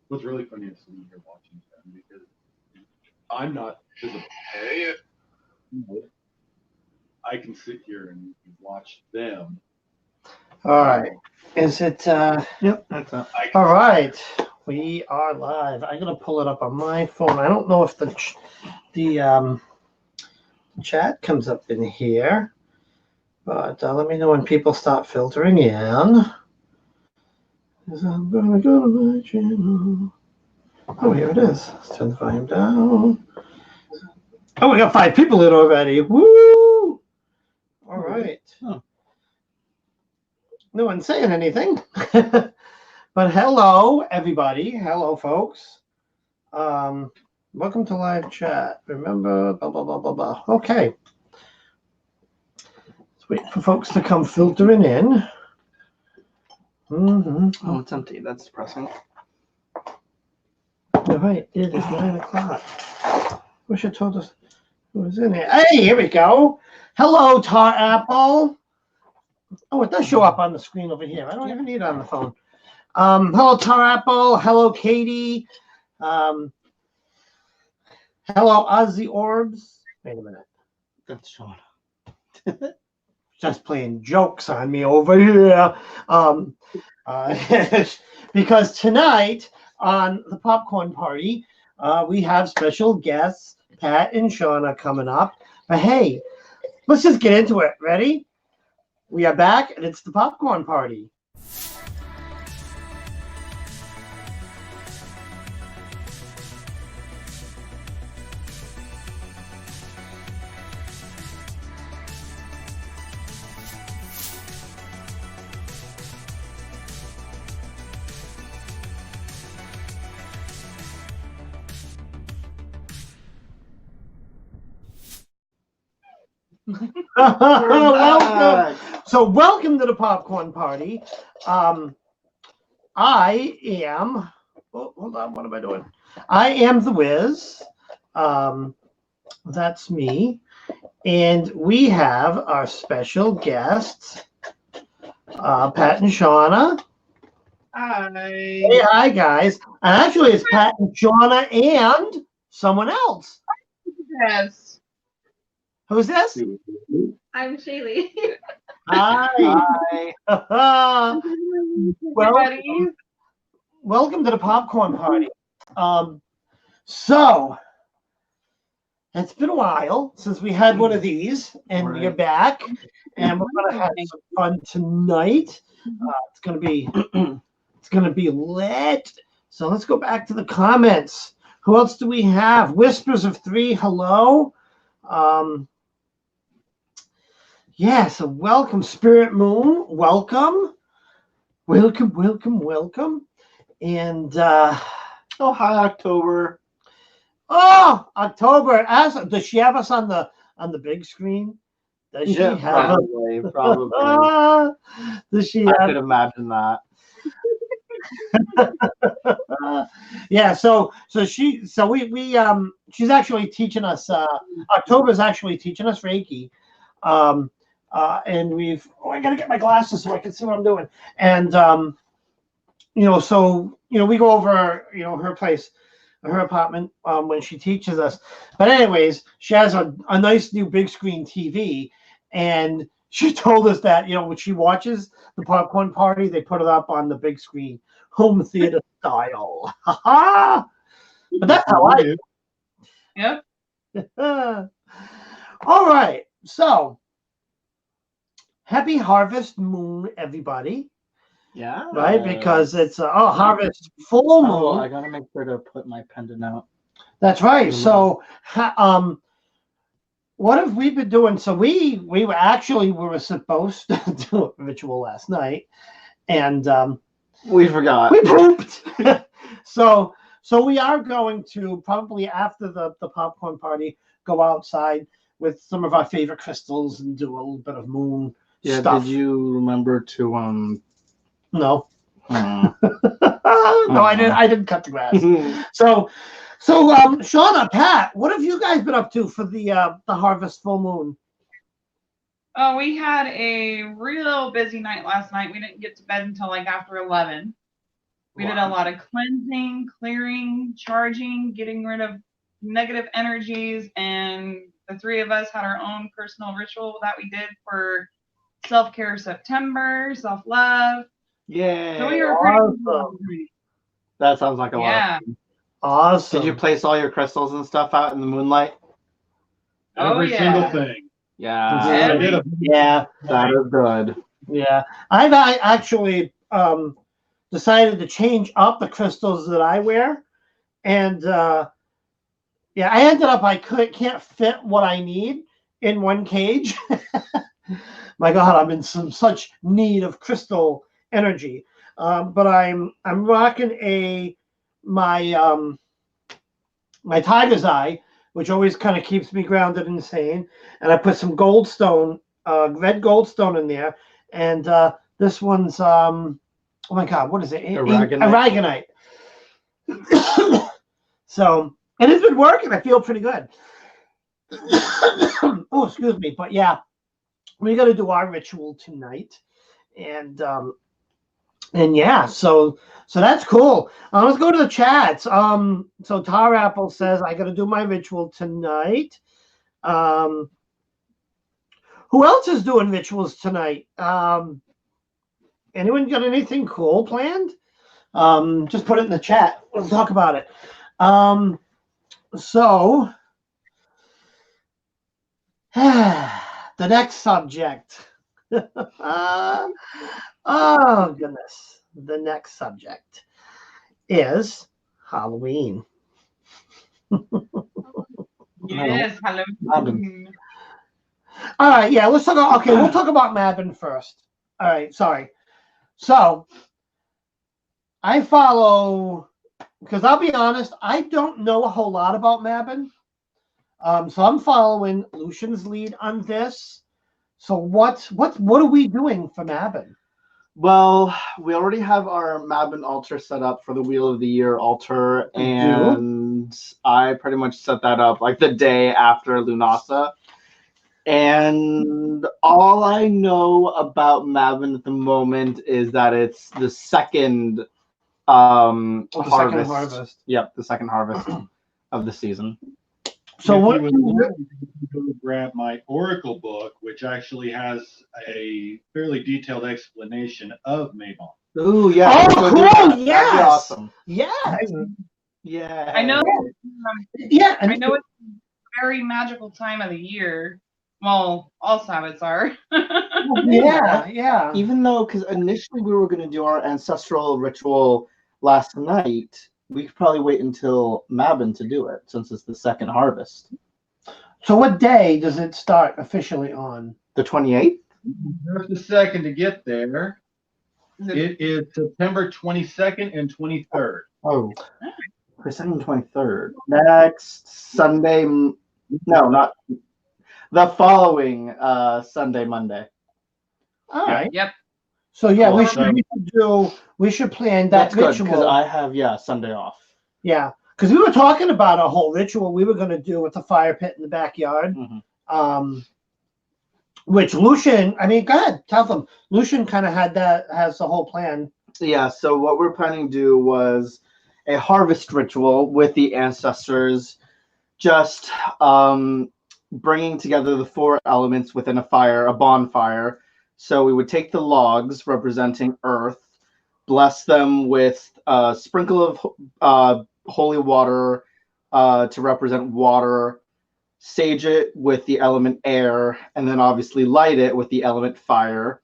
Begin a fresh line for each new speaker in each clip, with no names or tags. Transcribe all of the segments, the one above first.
What's really funny is sitting here watching them because I'm not visible. Hey, I can sit here and watch them.
All right. Is it?
Yep, that's up.
All right. We are live. I'm gonna pull it up on my phone. I don't know if the chat comes up in here, but let me know when people start filtering in. 'Cause I'm gonna go to my channel. Oh, here it is. Let's turn the volume down. Oh, we got 5 people in already. Woo! All right.
Oh.
No one's saying anything. But hello, everybody. Hello, folks. Welcome to live chat. Remember, blah, blah, blah, blah, blah. Okay. Let's wait for folks to come filtering in. Mm-hmm.
Oh, it's empty. That's depressing.
All right, it is 9 o'clock. Wish I told us who was in here. Hey, here we go. Hello, Tar Apple. Oh, it does show up on the screen over here. I don't even need it on the phone. Hello, Tar Apple. Hello, Katie. Hello, Ozzy Orbs. Wait a minute.
That's Shauna.
Just playing jokes on me over here. Because tonight on the popcorn party, we have special guests, Pat and Shauna, coming up. But hey, let's just get into it. Ready? We are back, and it's the popcorn party. Welcome. So welcome to the popcorn party. I am, hold on, what am I doing? I am the Wiz. That's me. And we have our special guests, Pat and Shauna.
Hi.
Hey, hi, guys. And actually, it's Pat and Shauna and someone else.
Yes.
Who's this?
I'm Shaylee.
Hi.
Hi.
Welcome to the popcorn party. So it's been a while since we had one of these, and we're back, and we're gonna have some fun tonight. It's gonna be lit. So let's go back to the comments. Who else do we have? Whispers of 3. Hello. Yeah, so welcome, Spirit Moon. Welcome. And
Oh, hi, October.
oh, October. Does she have us on the big screen? Does she have
probably.
Does she
I
have
could imagine that.
yeah, so she's actually teaching us October's actually teaching us Reiki. And I gotta get my glasses so I can see what I'm doing. And we go over her place, her apartment when she teaches us. But anyways, she has a nice new big screen TV, and she told us that when she watches the popcorn party, they put it up on the big screen, home theater style. But that's how I do.
Yep.
All right, so happy Harvest Moon, everybody.
Yeah.
Right, because it's Harvest full moon.
Oh, I gotta make sure to put my pendant out.
That's right. So, what have we been doing? So we were supposed to do a ritual last night, and
we forgot.
We pooped. So we are going to probably after the popcorn party go outside with some of our favorite crystals and do a little bit of moon stuff.
Did you remember to
No. No, I didn't cut the grass. So Shauna, Pat, what have you guys been up to for the Harvest full moon?
We had a real busy night last night. We didn't get to bed until like after 11. We did a lot of cleansing, clearing, charging, getting rid of negative energies, and the three of us had our own personal ritual that we did for self-care September, self-love.
Yay.
So we were
Awesome.
pretty
That sounds like a lot.
yeah.
Awesome.
Did you place all your crystals and stuff out in the moonlight?
Oh,
Every
yeah.
single thing.
Yeah.
I did a
Yeah.
That is good.
Yeah. I actually decided to change up the crystals that I wear. And yeah, I ended up can't fit what I need in one cage. My God, I'm in such need of crystal energy. But I'm rocking my tiger's eye, which always kind of keeps me grounded and sane. And I put some goldstone, red goldstone in there. And this one's oh my God, what is it?
Aragonite.
Aragonite. So, and it's been working. I feel pretty good. Oh, excuse me. But yeah, we got to do our ritual tonight. And yeah, so that's cool. Let's go to the chats. So Tar Apple says I got to do my ritual tonight. Who else is doing rituals tonight? Anyone got anything cool planned? Just put it in the chat. We'll talk about it. So the next subject. Oh, goodness. The next subject is Halloween.
Yes, Halloween.
All right, yeah, let's talk about, okay, we'll talk about Mabon first. All right, sorry. So, I follow, because I'll be honest, I don't know a whole lot about Mabon. So I'm following Lucian's lead on this. So what are we doing for Mabon?
Well, we already have our Mabon altar set up for the Wheel of the Year altar, and I pretty much set that up like the day after Lunasa. And all I know about Mabon at the moment is that it's the second harvest.
Second harvest.
Yep, the second harvest of the season.
So
if
what
you would like, you can go grab my Oracle book, which actually has a fairly detailed explanation of Mabon.
Ooh, yeah.
Oh,
let's go do
cool,
that. That'd be
yes.
awesome.
Yes.
Yeah.
I know.
Yeah.
I know it's a very magical time of the year. Well, all Sabbats are.
Yeah.
Even though, because initially we were going to do our ancestral ritual last night, we could probably wait until Mabon to do it, since it's the second harvest.
So what day does it start officially on?
The 28th?
Just a second to get there. It is September 22nd and 23rd.
Oh, the 2nd and 23rd. Next Sunday. No, not the following Sunday, Monday.
All right.
Yep.
So yeah,
Cool.
we should plan that
That's good,
ritual.
because I have, Sunday off.
Yeah, because we were talking about a whole ritual we were going to do with the fire pit in the backyard.
Mm-hmm.
Which Lucian, I mean, go ahead, tell them. Lucian kind of has the whole plan.
Yeah, so what we're planning to do was a harvest ritual with the ancestors, just bringing together the four elements within a bonfire. So we would take the logs representing earth, bless them with a sprinkle of holy water to represent water, sage it with the element air, and then obviously light it with the element fire.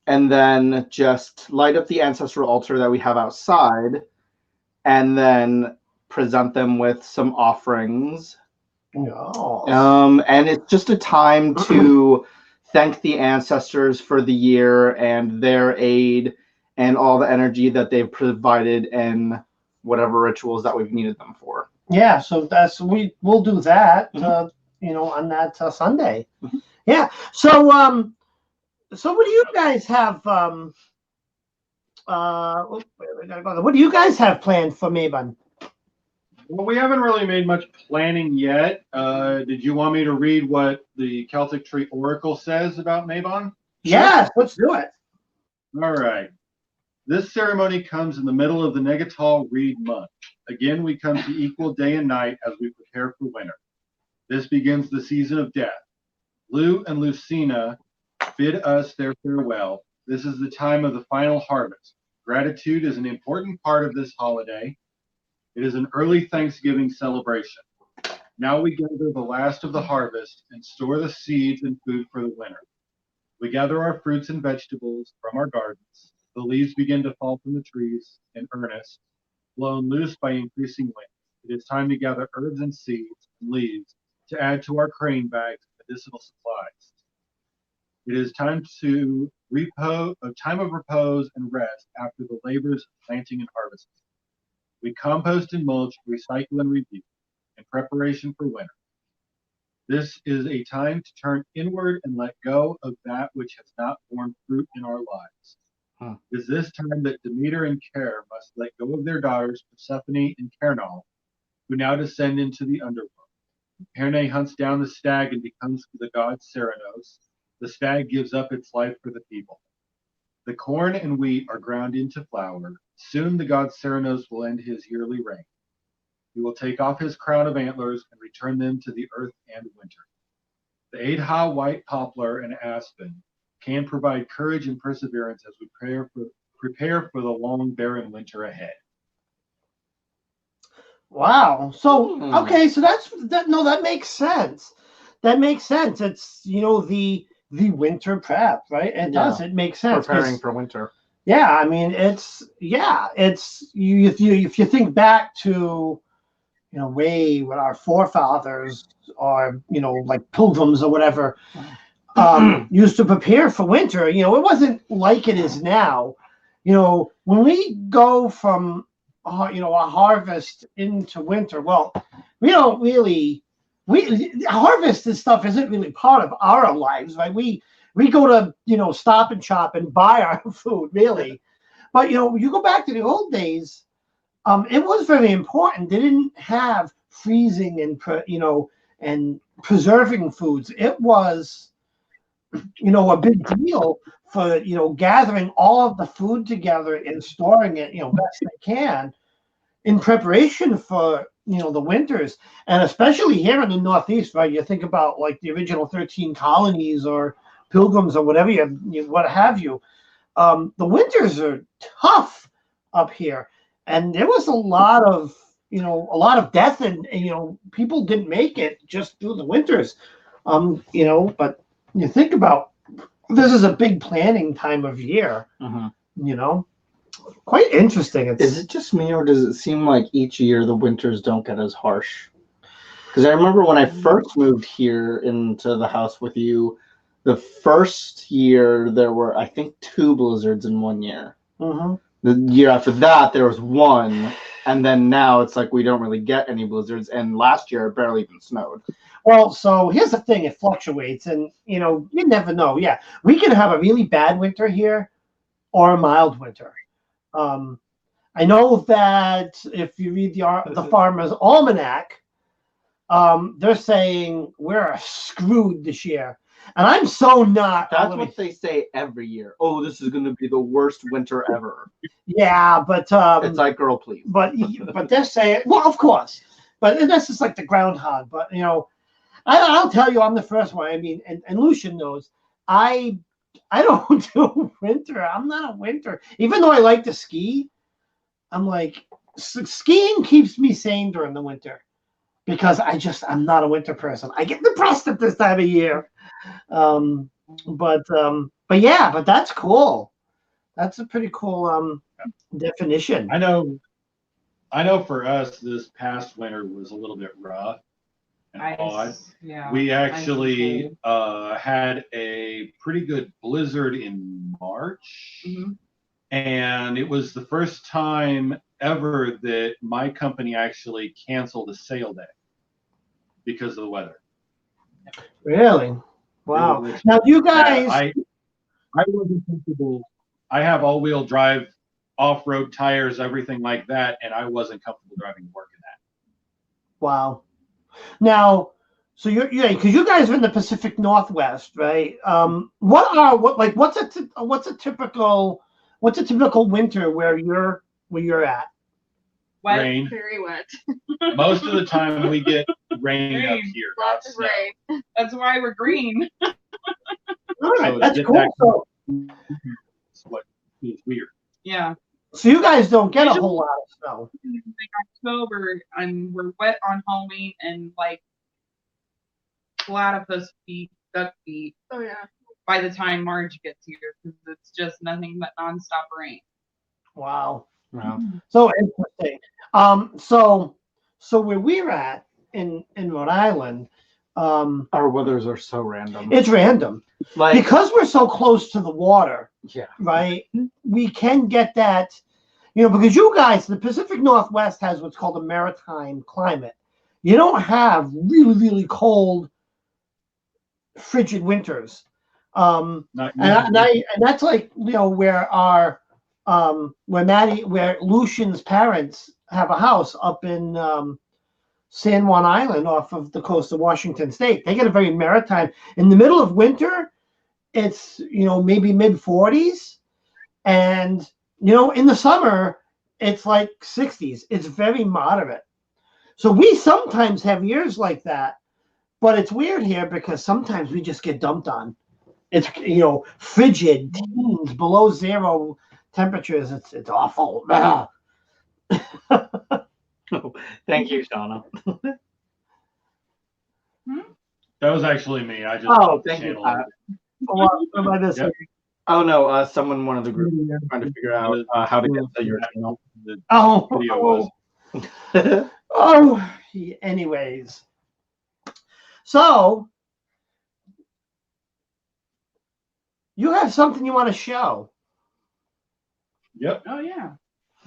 And then just light up the ancestral altar that we have outside, and then present them with some offerings.
No.
And it's just a time to thank the ancestors for the year and their aid and all the energy that they've provided in whatever rituals that we've needed them for.
Yeah, so we'll do that.
Mm-hmm.
On that Sunday. Mm-hmm. Yeah. So what do you guys have? What do you guys have planned for Mabon?
Well, we haven't really made much planning yet. Did you want me to read what the Celtic Tree Oracle says about Mabon?
Yes, let's do it.
All right. This ceremony comes in the middle of the Negatal Reed month. Again, we come to equal day and night as we prepare for winter. This begins the season of death. Lou and Lucina bid us their farewell. This is the time of the final harvest. Gratitude is an important part of this holiday. It is an early Thanksgiving celebration. Now we gather the last of the harvest and store the seeds and food for the winter. We gather our fruits and vegetables from our gardens. The leaves begin to fall from the trees in earnest, blown loose by increasing winds. It is time to gather herbs and seeds and leaves to add to our crane bags of medicinal supplies. It is time a time of repose and rest after the labors of planting and harvesting. We compost and mulch, recycle and review in preparation for winter. This is a time to turn inward and let go of that which has not borne fruit in our lives. It is this time that Demeter and Care must let go of their daughters, Persephone and Kernal, who now descend into the underworld. Herne hunts down the stag and becomes the god Ceranos. The stag gives up its life for the people. The corn and wheat are ground into flour. Soon the god Ceranos will end his yearly reign. He will take off his crown of antlers and return them to the earth and winter. The Aidha white poplar and aspen can provide courage and perseverance as we prepare for the long, barren winter ahead.
Wow. So okay, so that makes sense. That makes sense. It's the winter prep, right? It does. It makes sense.
Preparing for winter.
Yeah, I mean it's you if you think back to way when our forefathers or like pilgrims or whatever used to prepare for winter. It wasn't like it is now. When we go from a harvest into winter, well, we don't really harvest and stuff isn't really part of our lives, right? We go to Stop and Shop and buy our food, really. But you go back to the old days, it was very important. They didn't have freezing and preserving foods. It was a big deal for gathering all of the food together and storing it best they can in preparation for the winters. And especially here in the Northeast, right? You think about like the original 13 colonies or pilgrims or whatever what have you. The winters are tough up here, and there was a lot of death, and people didn't make it just through the winters. But you think about this is a big planning time of year. Quite interesting.
Is it just me, or does it seem like each year the winters don't get as harsh? Because I remember when I first moved here into the house with you, the first year there were, I think, 2 blizzards in 1 year. The year after that, there was 1. And then now it's like we don't really get any blizzards. And last year, it barely even snowed.
Well, so here's the thing. It fluctuates. And, you never know. Yeah, we can have a really bad winter here or a mild winter. I know that if you read the Farmer's Almanac, they're saying we're screwed this year. And I'm so not.
That's what they say every year. Oh, this is going to be the worst winter ever.
Yeah, but
it's like, girl, please.
But they're saying, well, of course. But this is like the groundhog. But I'll tell you, I'm the first one. I mean, and Lucian knows. I don't do winter. I'm not a winter. Even though I like to ski, I'm like skiing keeps me sane during the winter because I'm not a winter person. I get depressed at this time of year. But that's cool. That's a pretty cool definition.
I know for us this past winter was a little bit rough and odd.
Yeah,
we actually had a pretty good blizzard in March. And it was the first time ever that my company actually canceled a sale day because of the weather.
Really? Wow. Now you guys,
I wasn't comfortable. I have all-wheel drive, off-road tires, everything like that, and I wasn't comfortable driving to work in that.
Wow. Now, so because you guys are in the Pacific Northwest, right? What's a typical What's a typical winter where you're at?
Wet.
Rain.
Very wet.
Most of the time we get rain up
Rain.
here, not
Lots of
snow.
rain.
That's why we're green.
All right,
So
that's
get
cool.
that-
So,
It's what is weird.
Yeah.
so you guys don't get a whole lot of snow.
Like October, and we're wet on Halloween, and like platypus feet, duck feet.
Oh yeah.
By the time March gets here, because it's just nothing but nonstop rain.
Wow.
Wow.
So interesting. So where we're at in Rhode Island,
Our weathers are so random.
it's random
Like,
because we're so close to the water,
yeah.
right? We can get that, because you guys, the Pacific Northwest has what's called a maritime climate. You don't have really, really cold, frigid winters.
Not
And that's like where Lucian's parents have a house up in San Juan Island off of the coast of Washington State. They get a very maritime. In the middle of winter, it's maybe mid 40s, and in the summer it's like 60s. It's very moderate. So we sometimes have years like that, but it's weird here because sometimes we just get dumped on. It's frigid, teens, below zero temperatures. It's awful.
Thank you, Shauna.
That was actually me. I just
Thank you,
channeled
Pat.
What am I missing?
Yep.
Oh no, someone in one of the groups trying to figure out how to get to your channel.
The
Oh,
video was.
Anyways, so you have something you want to show?
Yep.
Oh yeah.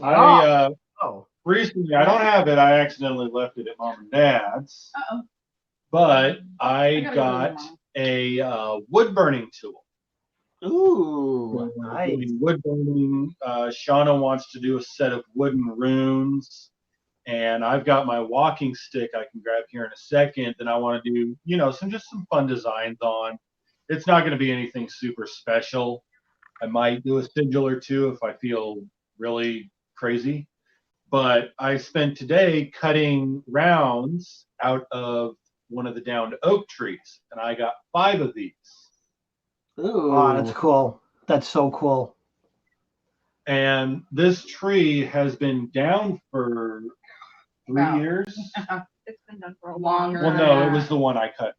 I
Oh,
recently, I don't have it. I accidentally left it at mom and dad's,
Uh-oh.
but I
gotta go to
got
mom.
a wood burning tool.
Ooh.
nice.
Doing wood burning. Shauna wants to do a set of wooden runes, and I've got my walking stick I can grab here in a second. Then I want to do, some fun designs on. It's not going to be anything super special. I might do a sigil or two if I feel really crazy. But I spent today cutting rounds out of one of the downed oak trees, and I got 5 of these.
Ooh.
Oh, that's cool. That's so cool.
And this tree has been down for 3
Wow.
years.
It's been done for a
Longer.
Well, no, it was the one I cleared.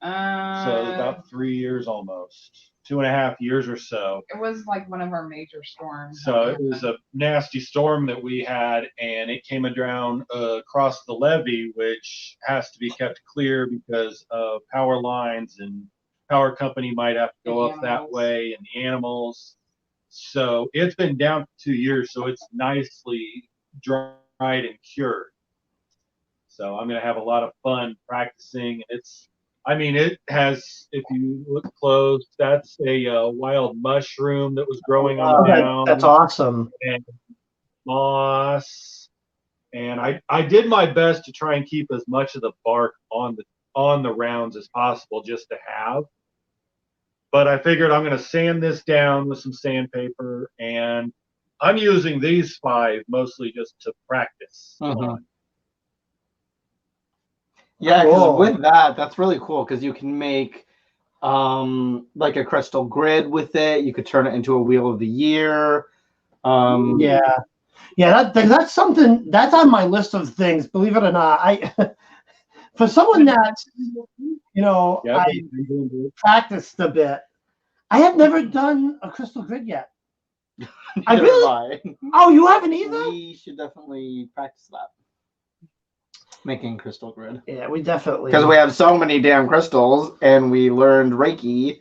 Uh,
So about 3 years almost, 2.5 years or so.
it was like one of our major storms.
So it was a nasty storm that we had, and it came down across the levee, which has to be kept clear because of power lines, and power company might have to go
And
up that
animals.
way, and the animals. So it's been down for 2 years, so it's nicely dried and cured. So I'm going to have a lot of fun practicing. It has, if you look close, that's a wild mushroom that was growing on down.
That's awesome.
And moss. And I did my best to try and keep as much of the bark on the rounds as possible just to have. But I figured I'm going to sand this down with some sandpaper, and I'm using these 5 mostly just to practice on.
Yeah, 'cause
Cool.
with that, that's really cool because you can make like a crystal grid with it. You could turn it into a wheel of the year.
Yeah. That's something that's on my list of things. Believe it or not, for someone that
Yep.
I practiced a bit. I have never done a crystal grid yet. I
neither
really-
have
Oh, you haven't either?
We should definitely practice that. Making crystal grid.
Yeah, we definitely.
Because we have so many damn crystals, and we learned Reiki.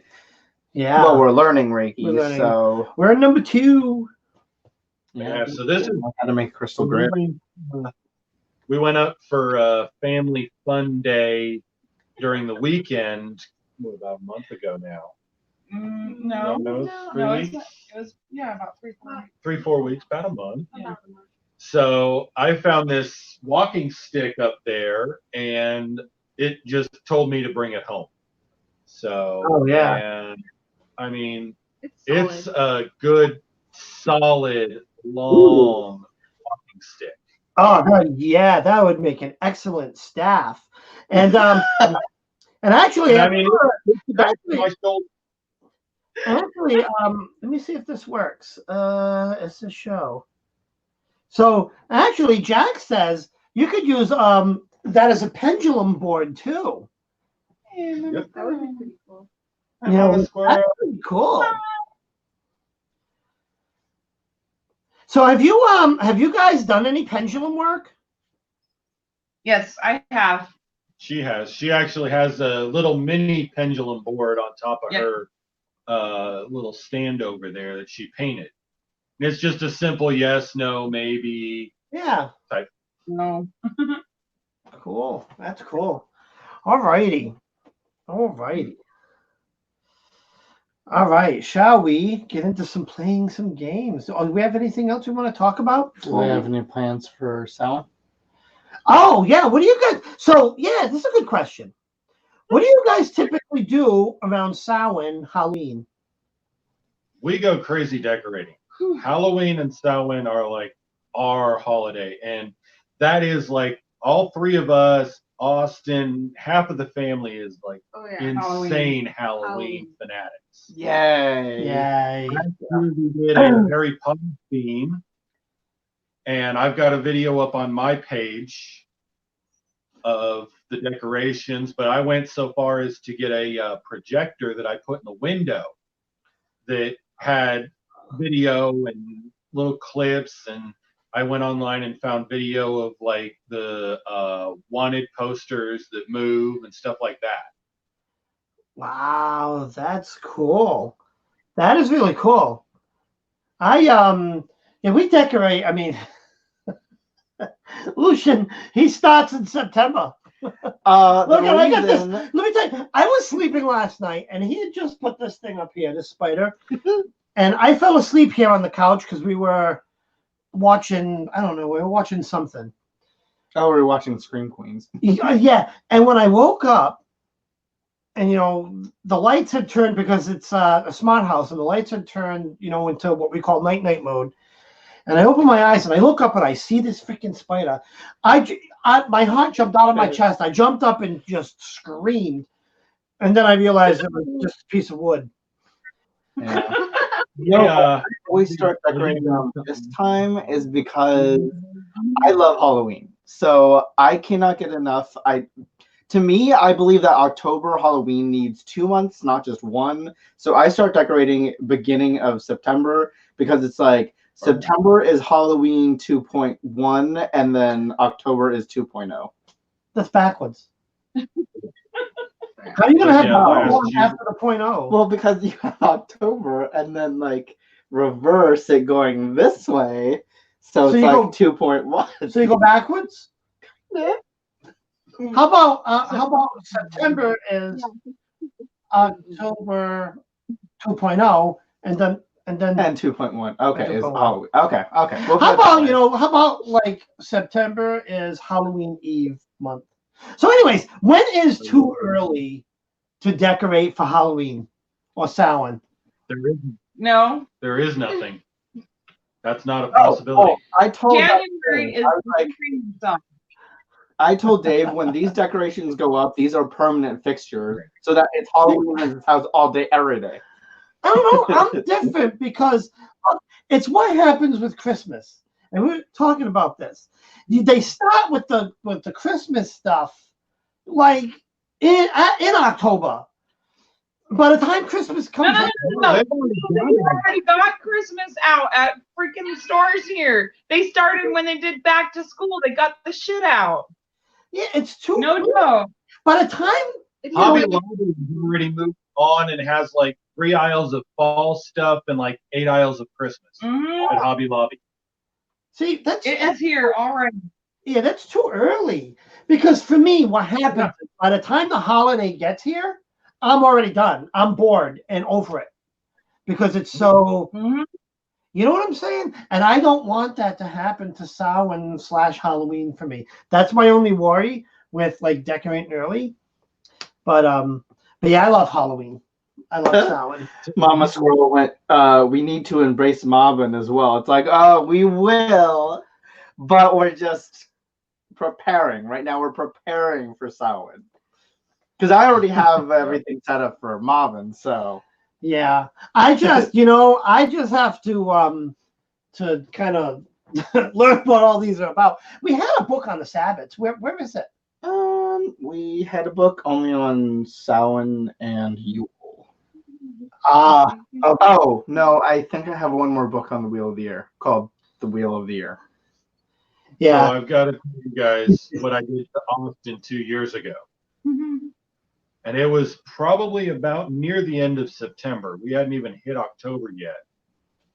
Yeah.
Well, we're learning Reiki,
We're learning.
so
We're at number 2.
Yeah, so this is
how to make crystal grid.
We went up for a family fun day during the weekend about a month ago now.
No,
No,
no,
3
it's
weeks?
not. It was about 3-4 weeks.
3-4 weeks, about a month.
Yeah.
So I found this walking stick up there, and it just told me to bring it home. So,
Oh, yeah.
and I mean,
It's
it's
solid.
a good solid, long walking stick.
Oh, yeah, that would make an excellent staff. And actually,
And I mean, it's back to my shoulder.
actually, let me see if this works. It's a show. So actually, Jack says you could use that as a pendulum board too.
Yep.
That would be pretty cool.
You know,
a square.
that's pretty cool. So have you guys done any pendulum work?
Yes, I have.
She has. She actually has a little mini pendulum board on top of
Yep.
her little stand over there that she painted. And it's just a simple yes, no, maybe
Yeah.
type.
No.
Cool. That's cool. All righty. All righty. All right. Shall we get into playing some games? Oh, do we have anything else we want to talk about?
Do we have any plans for Sal?
Oh, yeah. What do you guys? So, yeah, this is a good question. What do you guys typically do around Samhain, Halloween?
We go crazy decorating. Halloween and Samhain are like our holiday. And that is like all three of us, Austin, half of the family is like
Oh yeah.
insane Halloween
Halloween.
fanatics.
Yay!
Yay.
We did a Harry Potter theme. And I've got a video up on my page of the decorations, but I went so far as to get a projector that I put in the window that had video and little clips, and I went online and found video of like the wanted posters that move and stuff like that.
Wow, that's cool. That is really cool. We decorate. I mean, Lucian, he starts in September. Look, I got this. Let me tell you, I was sleeping last night, and he had just put this thing up here, this spider, and I fell asleep here on the couch because we were watching. I don't know, we were watching something.
Oh, we were watching Scream Queens.
Yeah, and when I woke up, and the lights had turned because it's a smart house, and the lights had turned, into what we call night mode. And I open my eyes and I look up and I see this freaking spider. My heart jumped out of my chest. I jumped up and just screamed, and then I realized it was just a piece of wood.
Yeah.
Yeah.
We start decorating around this time is because I love Halloween. So I cannot get enough. To me, I believe that October Halloween needs 2 months, not just one. So I start decorating beginning of September because it's like September is Halloween 2.1 and then October is 2.0.
That's backwards. How are you gonna have one after the 0.0?
Well, because you have October and then like reverse it going this way, so it's like 2.1.
So you go backwards.
Yeah.
How about September is October 2.0 and
2.1. Okay, is
2.1.
Halloween. Okay. We'll
how about like September is Halloween Eve month. So anyways, when is too early to decorate for Halloween or Samhain?
No.
There is nothing. That's not a possibility.
I told
January is
I told Dave when these decorations go up, these are permanent fixtures, so that it's Halloween in his house all day, every day.
I don't know. I'm different because it's what happens with Christmas, and we're talking about this. They start with the Christmas stuff like in October. By the time Christmas comes,
no. They already got Christmas out at freaking stores here. They started when they did back to school. They got the shit out.
Yeah, it's too.
No joke.
By the time
Hobby Lobby has already moved on and has like 3 aisles of fall stuff and like 8 aisles of Christmas at Hobby Lobby.
See,
it's here already.
Yeah, that's too early. Because for me, what happens is by the time the holiday gets here, I'm already done. I'm bored and over it because it's so. You know what I'm saying? And I don't want that to happen to Samhain / Halloween for me. That's my only worry with like decorating early. But yeah, I love Halloween. I love Samhain.
Mama Squirrel went, we need to embrace Marvin as well. It's like, oh, we will, but we're just preparing. Right now we're preparing for Samhain. Because I already have everything set up for Marvin, so.
Yeah. I just, I just have to kind of learn what all these are about. We had a book on the Sabbats. Where is it?
We had a book only on Samhain and Yule.
Ah, okay.
Oh, no, I think I have one more book on the Wheel of the Year called The Wheel of the Year.
Yeah.
So I've got to tell you guys what I did to Austin 2 years ago. And it was probably about near the end of September. We hadn't even hit October yet.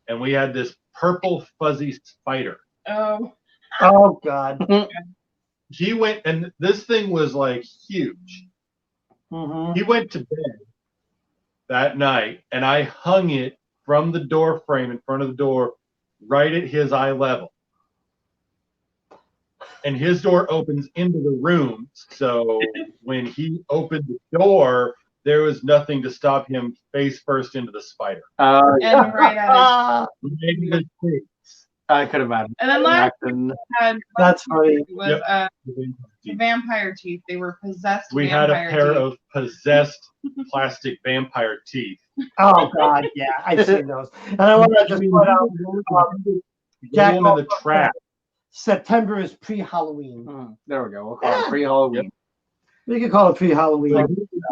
And we had this purple fuzzy spider.
Oh.
Oh, God.
He went, and this thing was like huge.
Mm-hmm.
He went to bed that night, and I hung it from the door frame in front of the door right at his eye level. And his door opens into the room, so when he opened the door, there was nothing to stop him face first into the spider.
And right at his
I could imagine.
And then last had
That's funny.
was the vampire teeth. They were possessed.
We had a pair
teeth.
of possessed plastic vampire teeth.
Oh, God, yeah, I've seen those. And I want to just put out, Jack,
them in the trash.
September is pre-Halloween.
There we go. We'll call it pre-Halloween.
Yep.
We could call it pre-Halloween.
So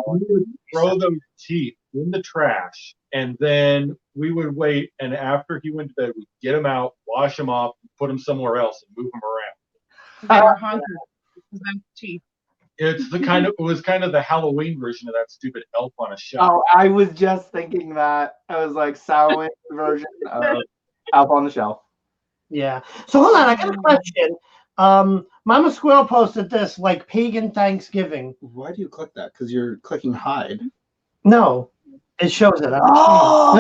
we would throw those teeth in the trash, and then we would wait. And after he went to bed, we'd get them out, wash them off, put them somewhere else, and move them around.
They were haunted. Possessed teeth.
It was kind of the Halloween version of that stupid Elf on a Shelf.
Oh, I was just thinking that. I was like, Samhain version of Elf on the Shelf.
Yeah. So hold on, I got a question. Mama Squirrel posted this like pagan Thanksgiving.
Why do you click that? Because you're clicking hide.
No, it shows it.
Oh!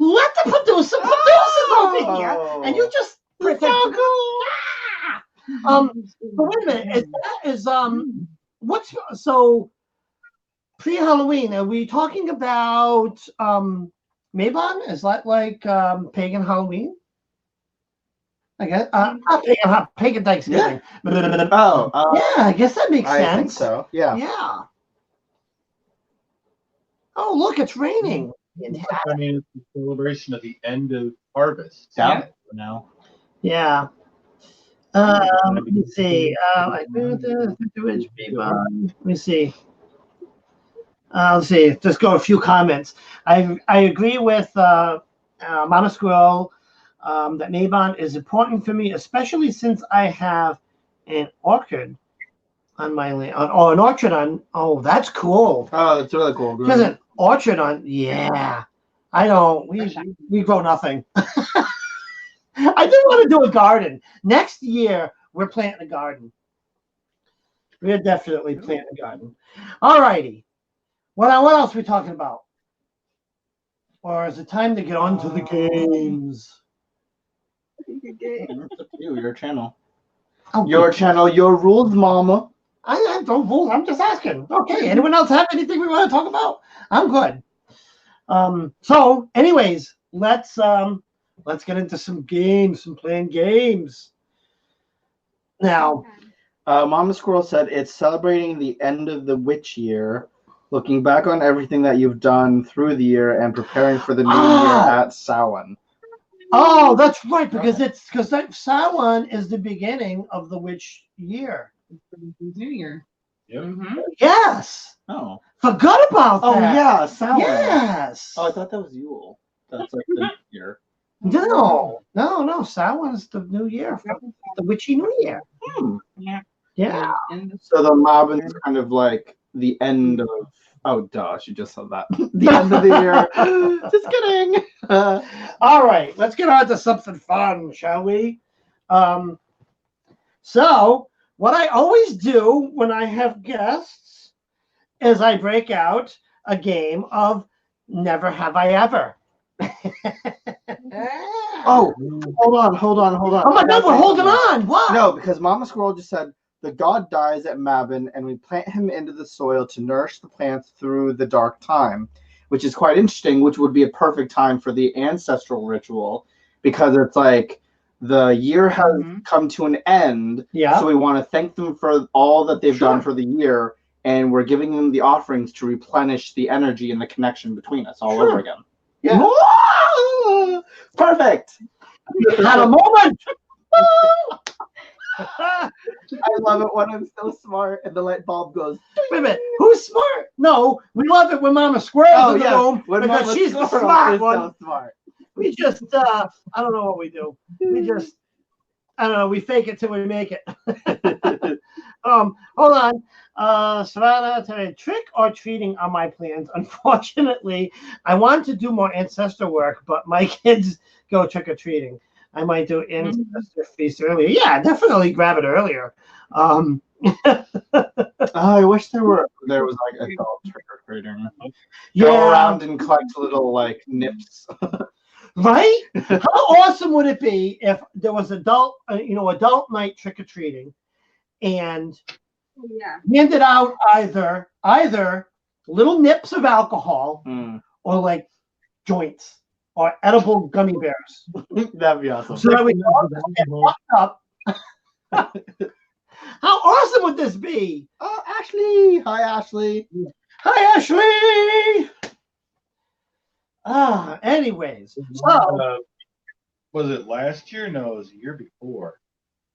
Let the producer over here, and you just pretend. But wait a minute. What's so pre-Halloween? Are we talking about Mabon? Is that like pagan Halloween? I guess pagan Thanksgiving.
Yeah,
I guess that makes sense.
I think so. Yeah.
Yeah. Oh, look, it's raining.
I mean, it's the celebration of the end of harvest.
Yeah. Now.
Yeah. Let me see. Let me see. Let's see. Just go a few comments. I agree with Mama Squirrel that Mabon is important for me, especially since I have an orchard on my land, or an orchard on. Oh, that's cool.
Oh, that's really cool.
There's an orchard on. Yeah, I don't. We grow nothing. I do want to do a garden next year. We're planting a garden. We're definitely planting a garden. All righty. What else are we talking about? Or is it time to get on to the games?
It's up to you, your channel.
Oh,
Your channel, your rules, mama.
I have no rules. I'm just asking. Okay. Anyone else have anything we want to talk about? I'm good. So, anyways, let's get into some games, some playing games. Now,
Mama Squirrel said it's celebrating the end of the witch year, looking back on everything that you've done through the year and preparing for the new year at Samhain.
Oh, that's right, because Samhain is the beginning of the witch year.
New Year.
Yep.
Mm-hmm.
Yes.
Oh.
Forgot about that.
Oh, yeah, Samhain.
Yes.
Oh, I thought that was Yule. That's like the year.
No. Samhain is the new year, the witchy new year. Yeah.
So the Mobbin is kind of like the end of. Oh, duh! She just said that. The end of the year. Just kidding.
All right, let's get on to something fun, shall we? So what I always do when I have guests is I break out a game of Never Have I Ever.
Oh, hold on.
Oh my God, we're holding on. What?
No, because Mama Squirrel just said The god dies at Mabon, and we plant him into the soil to nourish the plants through the dark time, which is quite interesting, which would be a perfect time for the ancestral ritual, because it's like the year has come to an end,
Yeah.
so we want to thank them for all that they've
Sure.
done for the year, and we're giving them the offerings to replenish the energy and the connection between us all
Sure.
over again.
Yeah.
Woo! Perfect.
Had a moment.
I love it when I'm so smart and the light bulb goes.
Wait a minute. Who's smart? No, we love it when Mama Squirrel's in the room
when
because
Mama
she's the
Squirrel
smart
is
one.
so smart.
We just, I don't know what we do. We just, I don't know. We fake it till we make it. Hold on. Savannah, today, trick or treating are my plans. Unfortunately, I want to do more ancestor work, but my kids go trick or treating. I might do ancestor feast earlier. Yeah, definitely grab it earlier.
Oh, I wish there was like adult trick or treating. Go around and collect little like nips.
Right? How awesome would it be if there was adult night trick or treating, and handed out either little nips of alcohol or like joints or edible gummy bears.
That'd be awesome.
So that we all just get fucked up. How awesome would this be?
Oh, Ashley! Hi, Ashley.
Hi, Ashley. Anyways, so
Was it last year? No, it was the year before.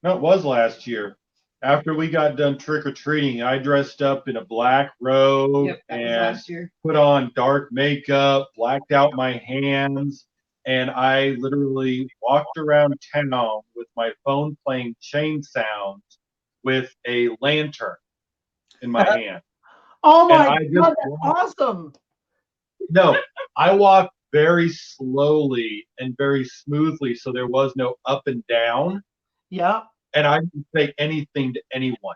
No, it was last year. After we got done trick or treating, I dressed up in a black robe and
last year.
put on dark makeup, blacked out my hands, and I literally walked around town with my phone playing chain sounds with a lantern in my hand.
oh my
And
god, that's awesome.
No, I walked very slowly and very smoothly, so there was no up and down.
Yeah.
And I didn't say anything to anyone.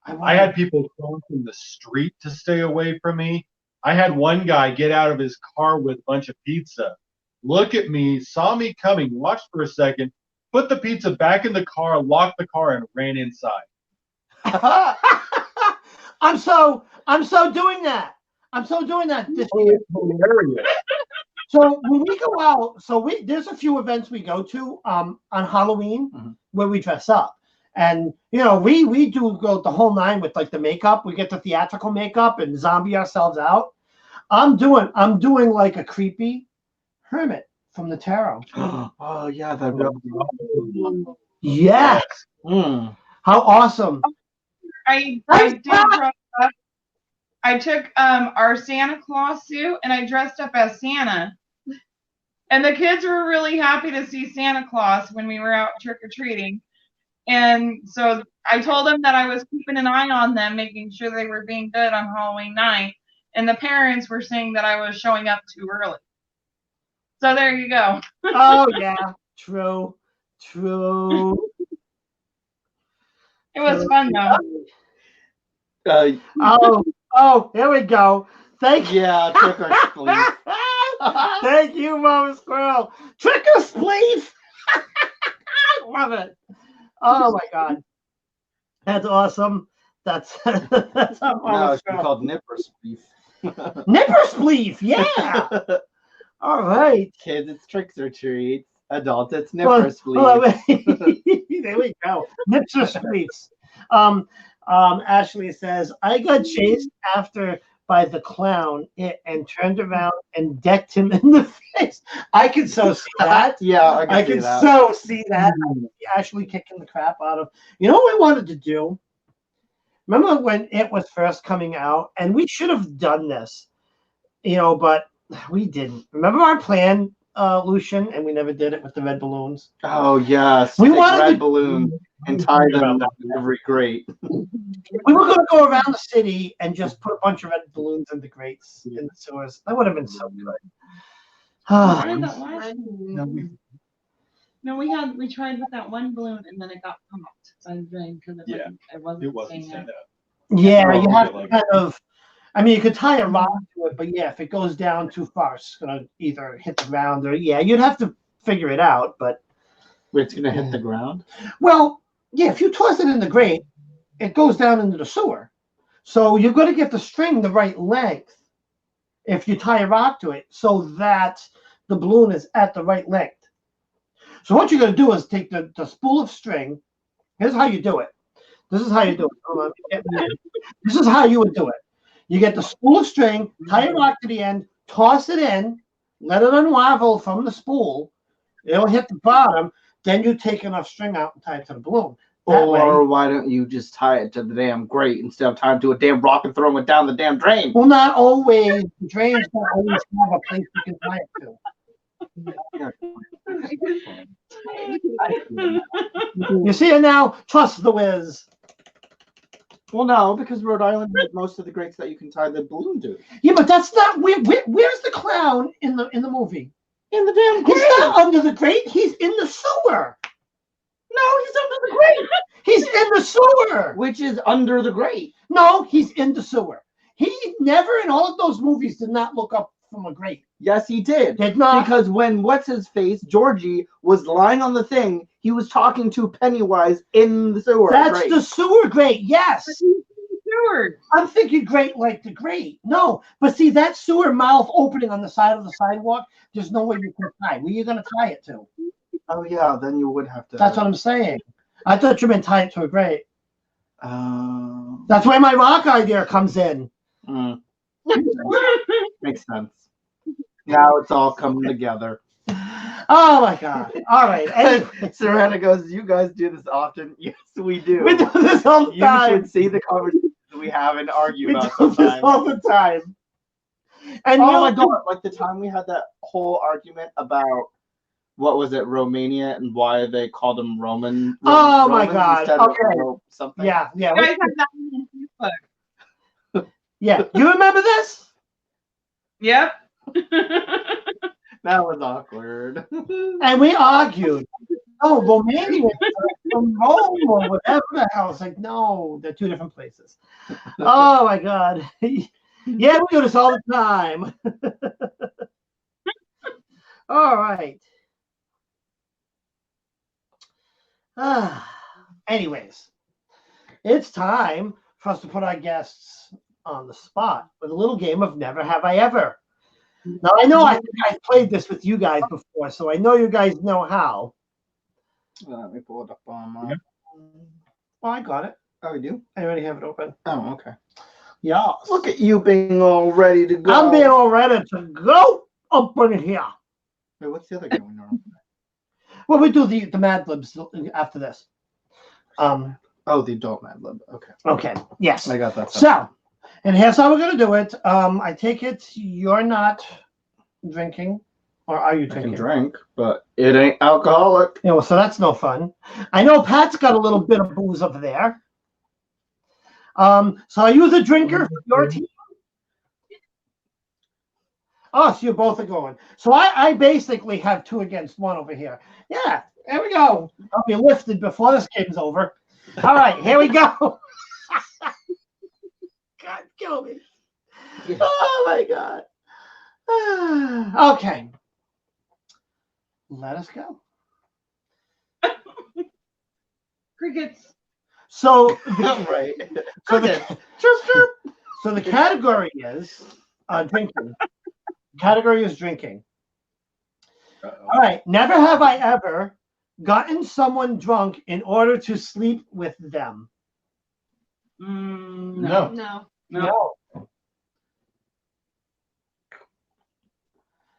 I had people crossing the street to stay away from me. I had one guy get out of his car with a bunch of pizza, look at me, saw me coming, watched for a second, put the pizza back in the car, locked the car, and ran inside.
I'm so doing that. I'm so doing that this year.
Hilarious.
So when we go out, there's a few events we go to on Halloween where we dress up. And we do go the whole nine with like the makeup. We get the theatrical makeup and zombie ourselves out. I'm doing like a creepy hermit from the tarot.
Oh yeah, that'd be awesome.
Yes. How awesome.
I did dress up. I took our Santa Claus suit and I dressed up as Santa. And the kids were really happy to see Santa Claus when we were out trick-or-treating. And so I told them that I was keeping an eye on them, making sure they were being good on Halloween night. And the parents were saying that I was showing up too early. So there you go.
Oh, yeah. True.
It was fun, though.
Here we go. Thank you.
Yeah, trick or spleef.
Thank you, Mama Squirrel. Trick or spleef. I love it. Oh my God, that's awesome. That's how
No,
Mama
it's
Squirrel.
called nipper spleef.
Nipper spleef. Yeah. All right.
Kids, it's tricks or treats. Adults, it's nipper
spleef.
spleef.
There we go. Nips or spleefs. Ashley says, I got chased after by the clown and turned around and decked him in the face. I can so see that.
Yeah,
I can so see that. I can see Ashley kicking the crap out of. You know what we wanted to do? Remember when it was first coming out, and we should have done this, but we didn't. Remember our plan, Lucian, and we never did it with the red balloons.
Oh yes,
we
take
wanted
red
to
balloons and tie them to every grate.
We were going to go around the city and just put a bunch of red balloons in the grates in the sewers. That would have been so good.
No, we tried with that one balloon and then it got pumped. So I was doing because it wasn't staying up.
Yeah, you have to kind of. I mean, you could tie a rod to it, but yeah, if it goes down too far, it's gonna either hit the ground or you'd have to figure it out. But
it's gonna hit the ground.
Well, Yeah, if you toss it in the grate, it goes down into the sewer. So you're going to get the string the right length if you tie a rock to it so that the balloon is at the right length. So what you're going to do is take the spool of string. Here's how you do it. This is how you do it. Hold on, this is how you would do it. You get the spool of string, tie a rock to the end, toss it in, let it unravel from the spool. It'll hit the bottom. Then you take enough string out and tie it to the balloon. That
Or
way,
why don't you just tie it to the damn grate instead of tying it to a damn rock and throwing it down the damn drain?
well, not always. The drains don't always have a place you can tie it to. You see it now? Trust the whiz.
Well, no, because Rhode Island has most of the grates that you can tie the balloon to.
Yeah, but that's not where's the clown in the movie?
In the damn grate.
He's not under the grate. He's in the sewer.
No, he's under the grate.
He's in the sewer.
Which is under the grate.
No, he's in the sewer. He never in all of those movies did not look up from a grate.
Yes, he did.
Did not.
Because when what's-his-face, Georgie, was lying on the thing, he was talking to Pennywise in the sewer.
That's
grate.
the sewer grate. Yes.
Sewer.
I'm thinking grate like the grate. No, but see that sewer mouth opening on the side of the sidewalk. There's no way you can tie. Where are you going to tie it to?
Oh, yeah, then you would have to.
That's what I'm saying. I thought you meant tie it to a grate.
Um,
That's where my rock idea comes in.
Makes sense. Now it's all coming together.
Oh my God! All right. Anyway,
Serena goes, "You guys do this often?" Yes, we do.
we do this all the
You
time.
should see the conversations we have and argue
We
about
do this
sometimes.
all the time. And
Oh
you know,
my God! Like the time we had that whole argument about what was it, Romania, and why they called them Roman.
Oh my
Romans
God,
instead of
okay.
something.
Yeah.
You guys have that on Facebook.
Yeah. You remember this?
Yep.
That was awkward.
And we argued. Oh, Romania from Rome or whatever the hell. It's like, no, they're two different places. Oh my God. Yeah, we do this all the time. All right. Anyways, it's time for us to put our guests on the spot with a little game of Never Have I Ever. Now, I know I've played this with you guys before, so I know you guys know how.
Let me pull it up on my.
Oh, I got it.
Oh, you do?
I already have it open.
Oh, okay.
Yeah.
Look at you being all ready to go.
I'm being all ready to go up in here.
Wait, what's the other game we normally play?
Well, we do the Mad Libs after this.
Oh, the adult Mad Lib. Okay.
Okay. Yes.
I got that.
So, and here's how we're going to do it. I take it you're not drinking, or are you
I can
drinking?
drink, but it ain't alcoholic.
You know, so that's no fun. I know Pat's got a little bit of booze over there. So are you the drinker for your team? Oh, so you both are going. So I basically have 2 against 1 over here. Yeah, there we go. I'll be lifted before this game's over. All right, here we go. God, kill me. Oh, my God. Okay. Let us go.
Crickets.
So,
Right.
so the category is drinking. Category is drinking. All right. Never have I ever gotten someone drunk in order to sleep with them.
No.
No.
No.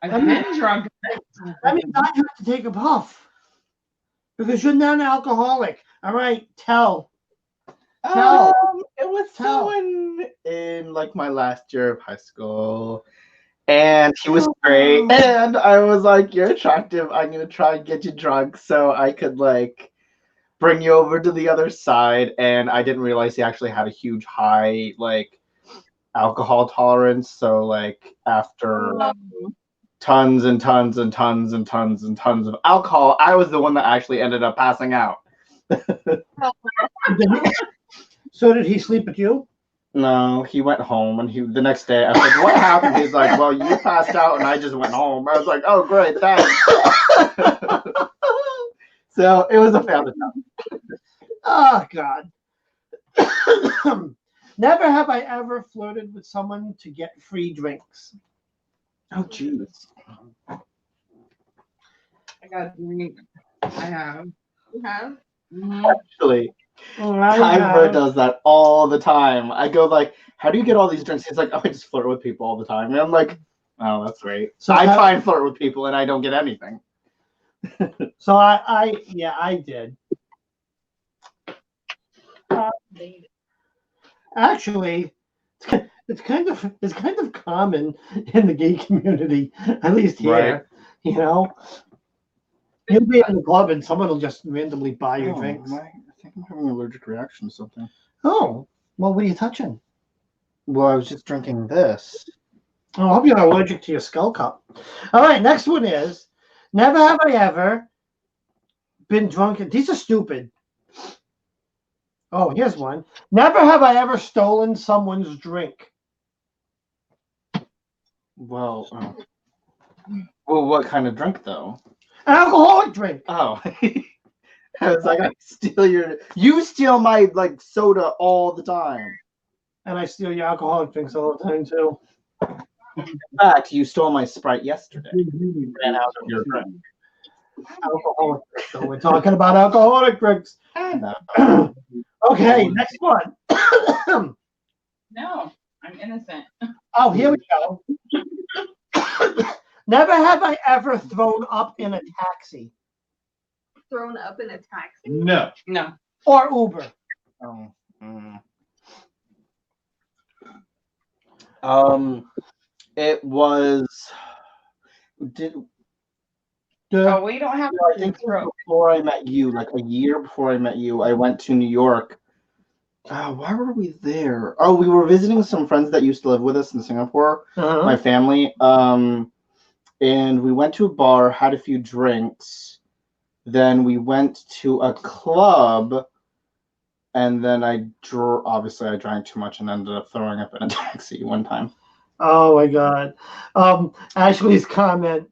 I've been drunk.
I mean, I have to take a puff because you're not an alcoholic. All right. Tell.
It was
Tell.
someone in like my last year of high school, and he was great. And I was like, "You're attractive. I'm gonna try and get you drunk so I could like bring you over to the other side." And I didn't realize he actually had a huge high like alcohol tolerance. So like after tons and tons and tons and tons and tons of alcohol, I was the one that actually ended up passing out.
So did he sleep with you?
No, he went home, and the next day I said, "What happened?" He's like, "Well, you passed out, and I just went home." I was like, "Oh, great, thanks." So it was a family time.
Oh God. Never have I ever flirted with someone to get free drinks.
Oh, jeez.
I got drink. I have.
You have?
Mhm.
Actually,
I
Kyber
have-
does that all the time. I go like, "How do you get all these drinks?" He's like, "Oh, I just flirt with people all the time." And I'm like, "Oh, that's great."
So
So I
how-
try and flirt with people, and I don't get anything.
So I did. Actually, it's kind of common in the gay community, at least here.
Right.
You know, you'll be in the club and someone will just randomly buy you
Oh,
drinks.
I think I'm having an allergic reaction to something.
Oh, well, what are you touching?
Well, I was just drinking this.
Oh, I hope you're not allergic to your skull cup. All right, next one is never have I ever been drunk. These are stupid. Oh, here's one. Never have I ever stolen someone's drink.
Well, well, what kind of drink though?
An alcoholic drink.
Oh, I was like, I steal your. You steal my like soda all the time.
And I steal your alcoholic drinks all the time, too.
In fact, you stole my Sprite yesterday. Ran out of your drink.
Alcoholic. So we're talking about alcoholic drinks.
No.
Okay, next one.
No, I'm innocent.
Oh, here we go. Never have I ever thrown up in a taxi
Thrown up in a taxi?
No.
No.
or Uber.
Oh. It was. Did
Oh, we don't have.
I think before I met you, like a year before I met you, I went to New York. Why were we there? Oh, we were visiting some friends that used to live with us in Singapore,
Uh-huh.
my family. And we went to a bar, had a few drinks. Then we went to a club, and then obviously I drank too much and ended up throwing up in a taxi one time.
Oh my God. Ashley's comment.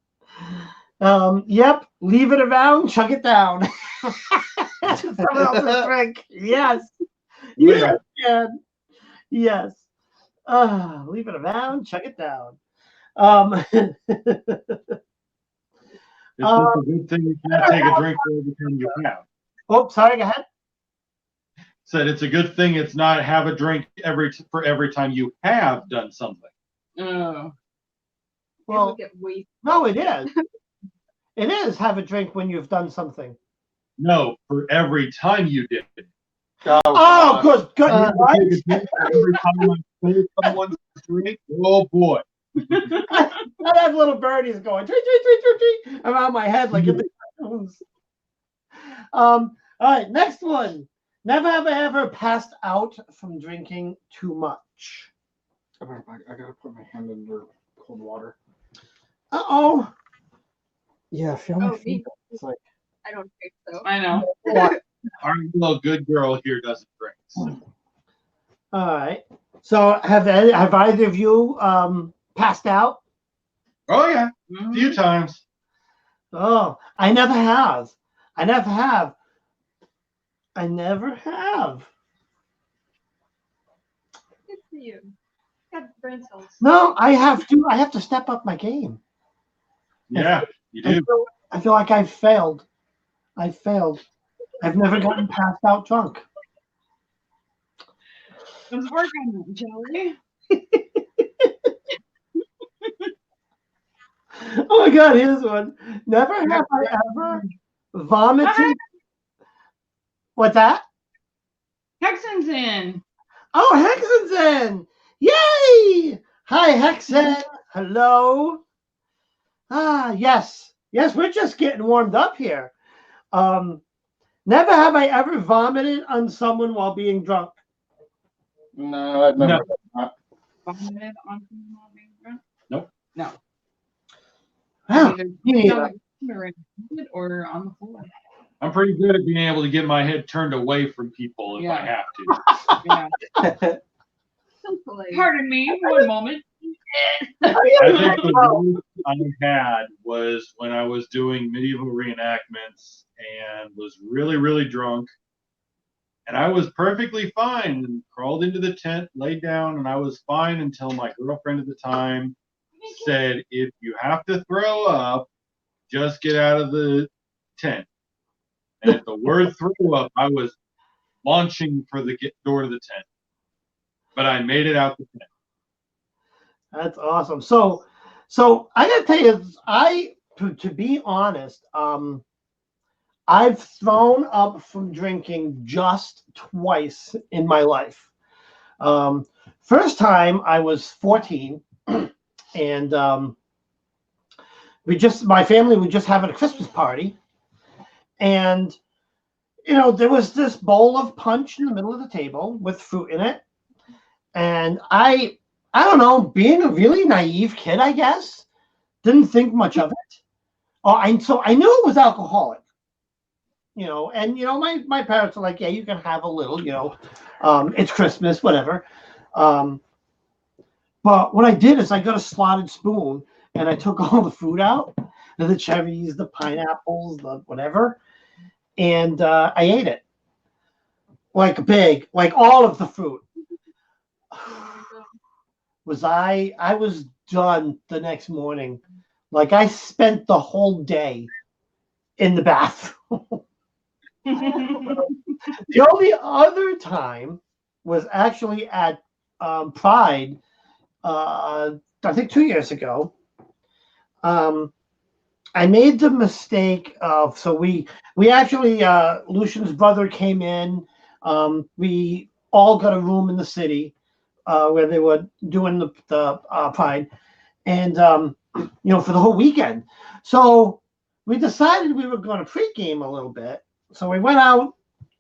Yep, leave it around, chug it down. Someone else's drink. Yes. Yes, Jen. Yes. Leave it around, chug it down.
It's just a good thing you can't take a drink for every time you have.
Oh, sorry, go ahead.
Said it's a good thing it's not have a drink for every time you have done something.
Oh.
Well,
Get wasted.
no, it is. It is have a drink when you've done something.
No, for every time you did it.
Oh, good.
Take
Right?
a drink for every time I told someone's drink. Oh boy.
I have little birdies going tweet, tweet, tweet, tweet, tweet, around my head like in the cartoons. All right, next one. Never have I ever passed out from drinking too much.
I gotta put my hand under cold water.
Uh-oh.
Yeah, feel my
Oh,
feet.
me.
It's like
I don't think so.
I know.
Our little good girl here doesn't drink. So.
All right. So have either of you passed out?
Oh yeah, a
Mhm.
few times.
Oh, I never have. I never have.
Good for you. Got brain cells.
No, I have to step up my game.
Yeah, you do.
I feel like I've failed. I've never gotten passed out drunk.
Let's work on it, Joey.
Oh my God, here's one. Never have I ever vomited. What's that?
Hexen's in.
Oh, Hexen's in. Yay! Hi, Hexen. Hello. Yes. Yes, we're just getting warmed up here. Never have I ever vomited on someone while being drunk.
no, I've never.
Vomited on someone being drunk?
Nope.
No.
Wow.
Either
Me neither.
or on the floor.
I'm pretty good at being able to get my head turned away from people if I
Yeah.
have to.
Yeah.
So polite.
Pardon me, one moment.
I think the worst I had was when I was doing medieval reenactments and was really, really drunk. And I was perfectly fine and crawled into the tent, laid down, and I was fine until my girlfriend at the time said, if you have to throw up, just get out of the tent. And at the word throw up, I was launching for the door to the tent. But I made it out the tent.
That's awesome. So I gotta tell you, to be honest, I've thrown up from drinking just twice in my life. First time I was 14, and my family was just having a Christmas party, and there was this bowl of punch in the middle of the table with fruit in it, and I don't know, being a really naive kid, I guess, didn't think much of it. So I knew it was alcoholic, and my parents are like, yeah, you can have a little, it's Christmas, whatever. But what I did is I got a slotted spoon and I took all the fruit out, the cherries, the pineapples, the whatever, and I ate it like all of the fruit. I was done the next morning. Like I spent the whole day in the bathroom. The only other time was actually at Pride, I think 2 years ago. I made the mistake of, so we actually, Lucian's brother came in. We all got a room in the city where they were doing the Pride, and for the whole weekend. So we decided we were going to pregame a little bit. So we went out,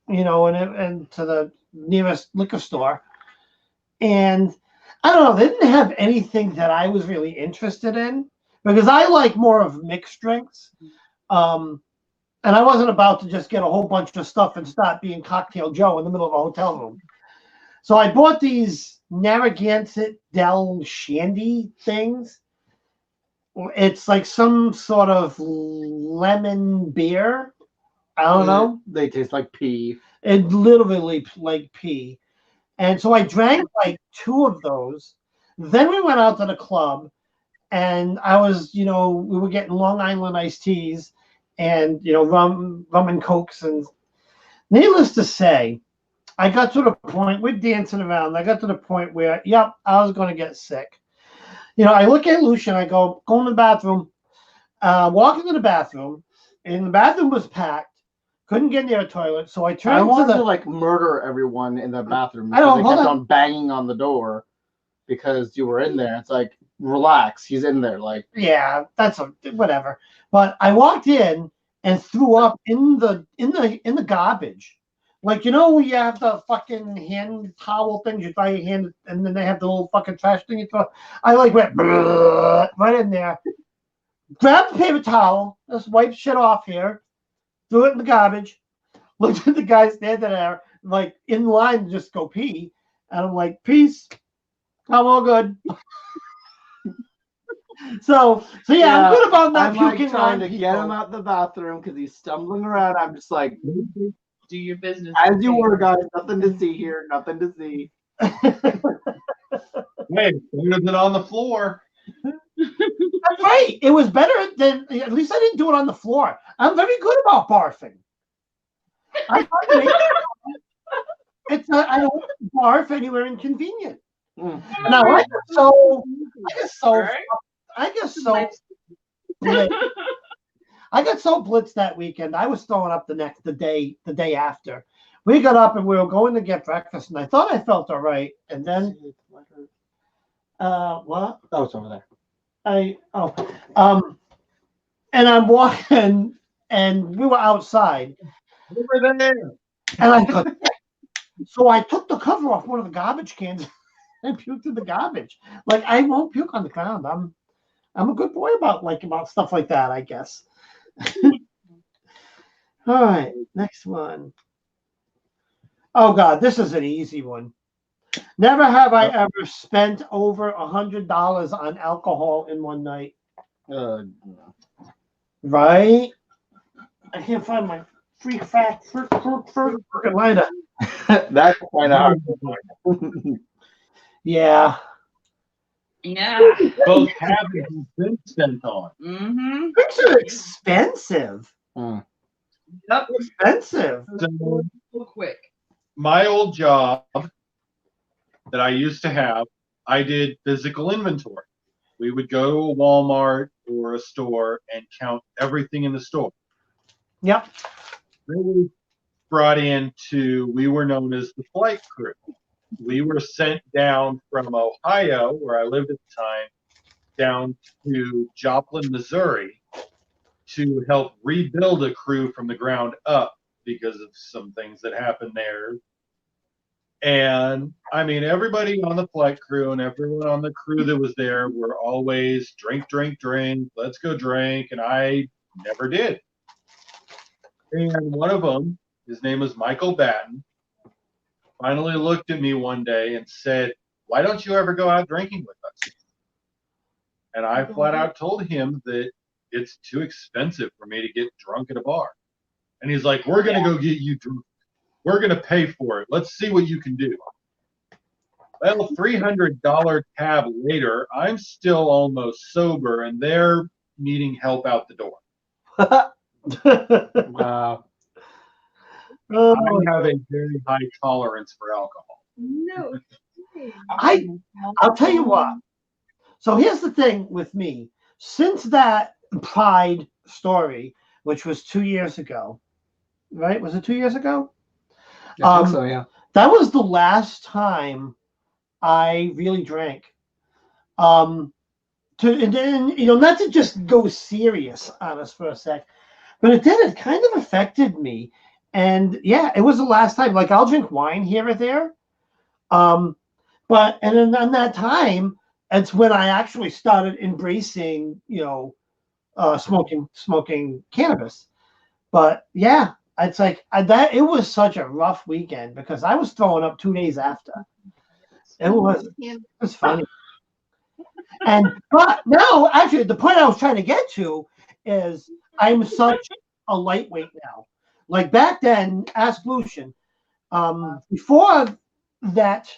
and to the nearest liquor store, and I don't know, they didn't have anything that I was really interested in because I like more of mixed drinks. And I wasn't about to just get a whole bunch of stuff and start being Cocktail Joe in the middle of a hotel room. So I bought these Narragansett Del Shandy things. It's like some sort of lemon beer. I don't know.
They taste like pee.
It literally like pee. And so I drank like 2 of those. Then we went out to the club, and I was, we were getting Long Island iced teas and, rum and cokes. And needless to say, I got to the point, we're dancing around. I got to the point where, yep, I was going to get sick. I look at Lucian, I go in the bathroom, walk into the bathroom, and the bathroom was packed. Couldn't get near a toilet, so I turned
wanted to murder everyone in the bathroom because they kept on banging on the door because you were in there. It's like, relax, he's in there.
Yeah, that's whatever. But I walked in and threw up in the garbage. Like, where you have the fucking hand towel things, you dry your hand, and then they have the little fucking trash thing you throw. I went right in there, grabbed the paper towel, just wiped shit off here, threw it in the garbage, looked at the guy standing there, like in line to just go pee, and I'm like, peace, I'm all good. So yeah, I'm good about not puking.
I'm trying to get him out the bathroom because he's stumbling around. I'm just like,
Do your business.
as you were, guys. Nothing to see here. Nothing to see.
Hey, better than on the floor.
That's right. It was better than, at least I didn't do it on the floor. I'm very good about barfing. I don't barf anywhere inconvenient.
Mm.
Now I got so blitzed that weekend. I was throwing up the day after. We got up and we were going to get breakfast, and I thought I felt all right. And then, what?
Oh, it's over there.
And I'm walking, and we were outside.
Over there.
And so I took the cover off one of the garbage cans and puked in the garbage. Like, I won't puke on the ground. I'm a good boy about stuff like that, I guess. All right, next one. Oh God, this is an easy one. Never have I ever spent over $100 on alcohol in one night. Right? I can't find my freaking lighter.
That's kind of hard.
Yeah.
Yeah.
Both have and been sent on.
Mm-hmm.
Drinks are expensive.
Mm.
Yep.
Expensive.
So
So quick.
my old job that I used to have, I did physical inventory. We would go to a Walmart or a store and count everything in the store.
Yep.
Then we brought we were known as the flight crew. We were sent down from Ohio, where I lived at the time, down to Joplin, Missouri, to help rebuild a crew from the ground up because of some things that happened there. And I mean, everybody on the flight crew and everyone on the crew that was there were always drink, drink, drink, let's go drink. And I never did. And one of them, his name was Michael Batten, finally looked at me one day and said, "Why don't you ever go out drinking with us?" And I flat out told him that it's too expensive for me to get drunk at a bar. And he's like, "We're going to go get you drunk. We're going to pay for it. Let's see what you can do." Well, $300 tab later, I'm still almost sober, and they're needing help out the door.
Wow.
Oh,
I have a very high tolerance for alcohol.
No.
I'll tell you what. So here's the thing with me. Since that Pride story, which was 2 years ago, right? Was it 2 years ago?
I think so, yeah.
That was the last time I really drank. And then, not to just go serious on us for a sec, but it kind of affected me. And yeah, it was the last time. Like, I'll drink wine here or there. And then on that time, it's when I actually started embracing, smoking cannabis. But yeah, it's like it was such a rough weekend because I was throwing up 2 days after. It was funny. But now, actually, the point I was trying to get to is I'm such a lightweight now. Like back then, ask Lucian, before that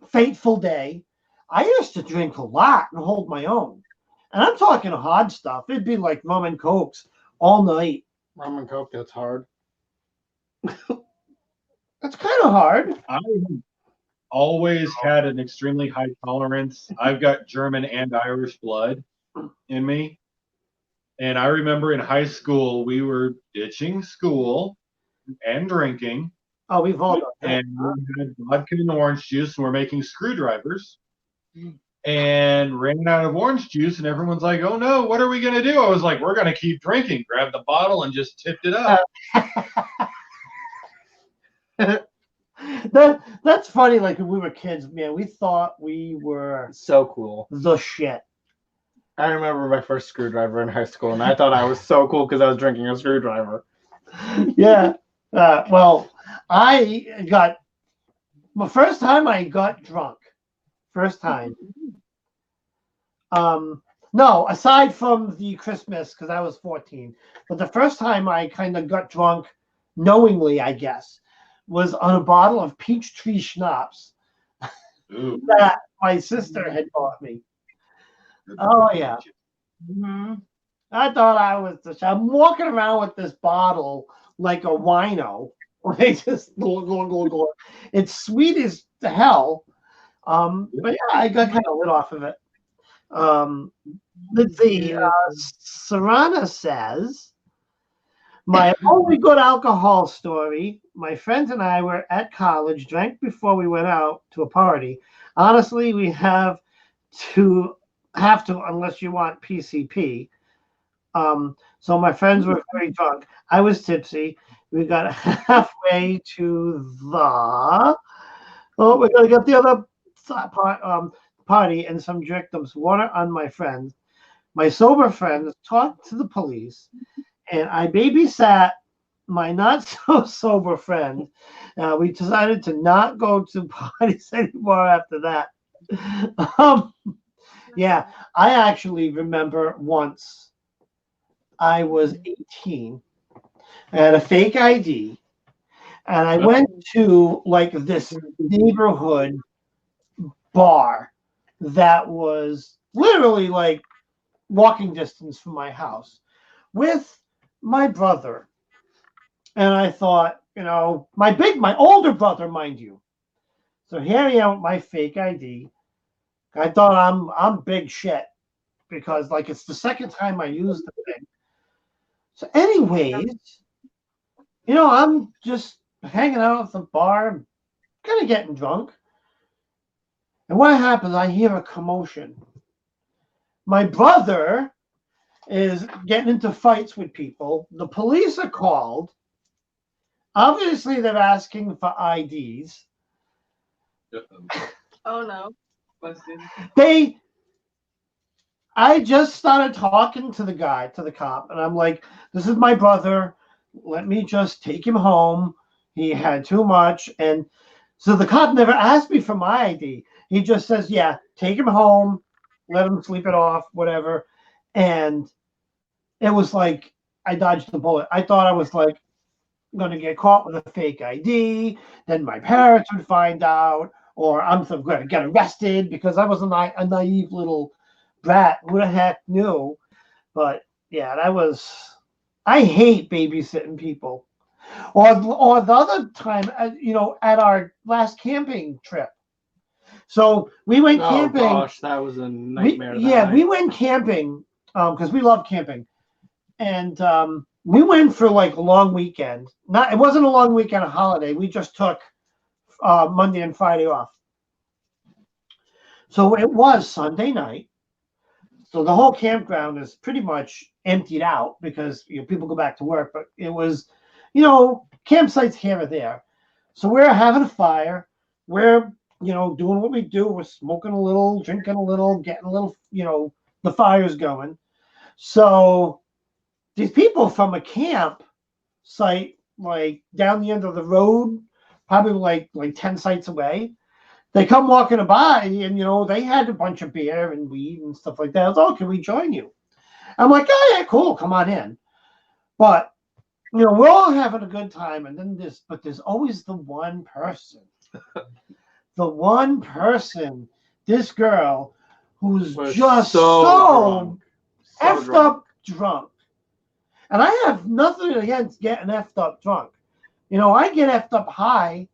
fateful day, I used to drink a lot and hold my own. And I'm talking hard stuff. It'd be like rum and cokes all night.
Rum and Coke, that's hard.
That's kind of hard.
I always had an extremely high tolerance. I've got German and Irish blood in me. And I remember in high school, we were ditching school and drinking.
Oh, we've all done that.
And we had vodka and orange juice, and we're making screwdrivers. And ran out of orange juice, and everyone's like, "Oh no, what are we gonna do?" I was like, "We're gonna keep drinking." Grabbed the bottle and just tipped it up.
That's funny. Like when we were kids, man, we thought we were
So cool.
the shit.
I remember my first screwdriver in high school, and I thought I was so cool because I was drinking a screwdriver.
Yeah. Well, the first time I got drunk. First time. No, aside from the Christmas, because I was 14. But the first time I kind of got drunk knowingly, I guess, was on a bottle of Peachtree schnapps that my sister had bought me. Oh, yeah.
Mm-hmm.
I thought I was I'm walking around with this bottle like a wino. Just it's sweet as the hell. But yeah, I got kind of lit off of it. Let's see. Sarana says, my only good alcohol story. My friends and I were at college, drank before we went out to a party. Honestly, we have to unless you want PCP. So my friends were very drunk. I was tipsy. We got halfway to we're gonna get the other party and some victims. Water on my friends. My sober friends talked to the police, and I babysat my not so sober friend. We decided to not go to parties anymore after that. Yeah, I actually remember once I was 18. I had a fake ID, And I went to like this neighborhood bar that was literally like walking distance from my house with my brother. And I thought, my older brother, mind you. So here I am with my fake ID. I thought I'm big shit because like it's the second time I used the thing. So anyways, I'm just hanging out at the bar, kind of getting drunk. And what happens? I hear a commotion. My brother is getting into fights with people. The police are called. Obviously, they're asking for IDs.
Oh no.
I just started talking to the cop, and I'm like, this is my brother. Let me just take him home. He had too much. And so the cop never asked me for my ID. He just says, yeah, take him home, let him sleep it off, whatever. And it was like I dodged the bullet. I thought I was like going to get caught with a fake ID. Then my parents would find out, or I'm going to get arrested because I was a naive little brat. Who the heck knew? But yeah, I hate babysitting people. Or the other time, at our last camping trip. So we went camping.
Oh gosh, that was a nightmare.
We went camping because we love camping, and we went for like a long weekend. It wasn't a long weekend, a holiday. We just took Monday and Friday off. So it was Sunday night. So the whole campground is pretty much emptied out because people go back to work. But it was, campsites here or there. So we're having a fire. We're doing what we do. We're smoking a little, drinking a little, getting a little, the fire's going. So these people from a camp site, like down the end of the road, probably like 10 sites away, they come walking by and, they had a bunch of beer and weed and stuff like that. I was, oh, can we join you? I'm like, oh, yeah, cool. Come on in. But, we're all having a good time. And then there's always the one person. This girl who's just so effed up drunk. And I have nothing against getting effed up drunk. I get effed up high.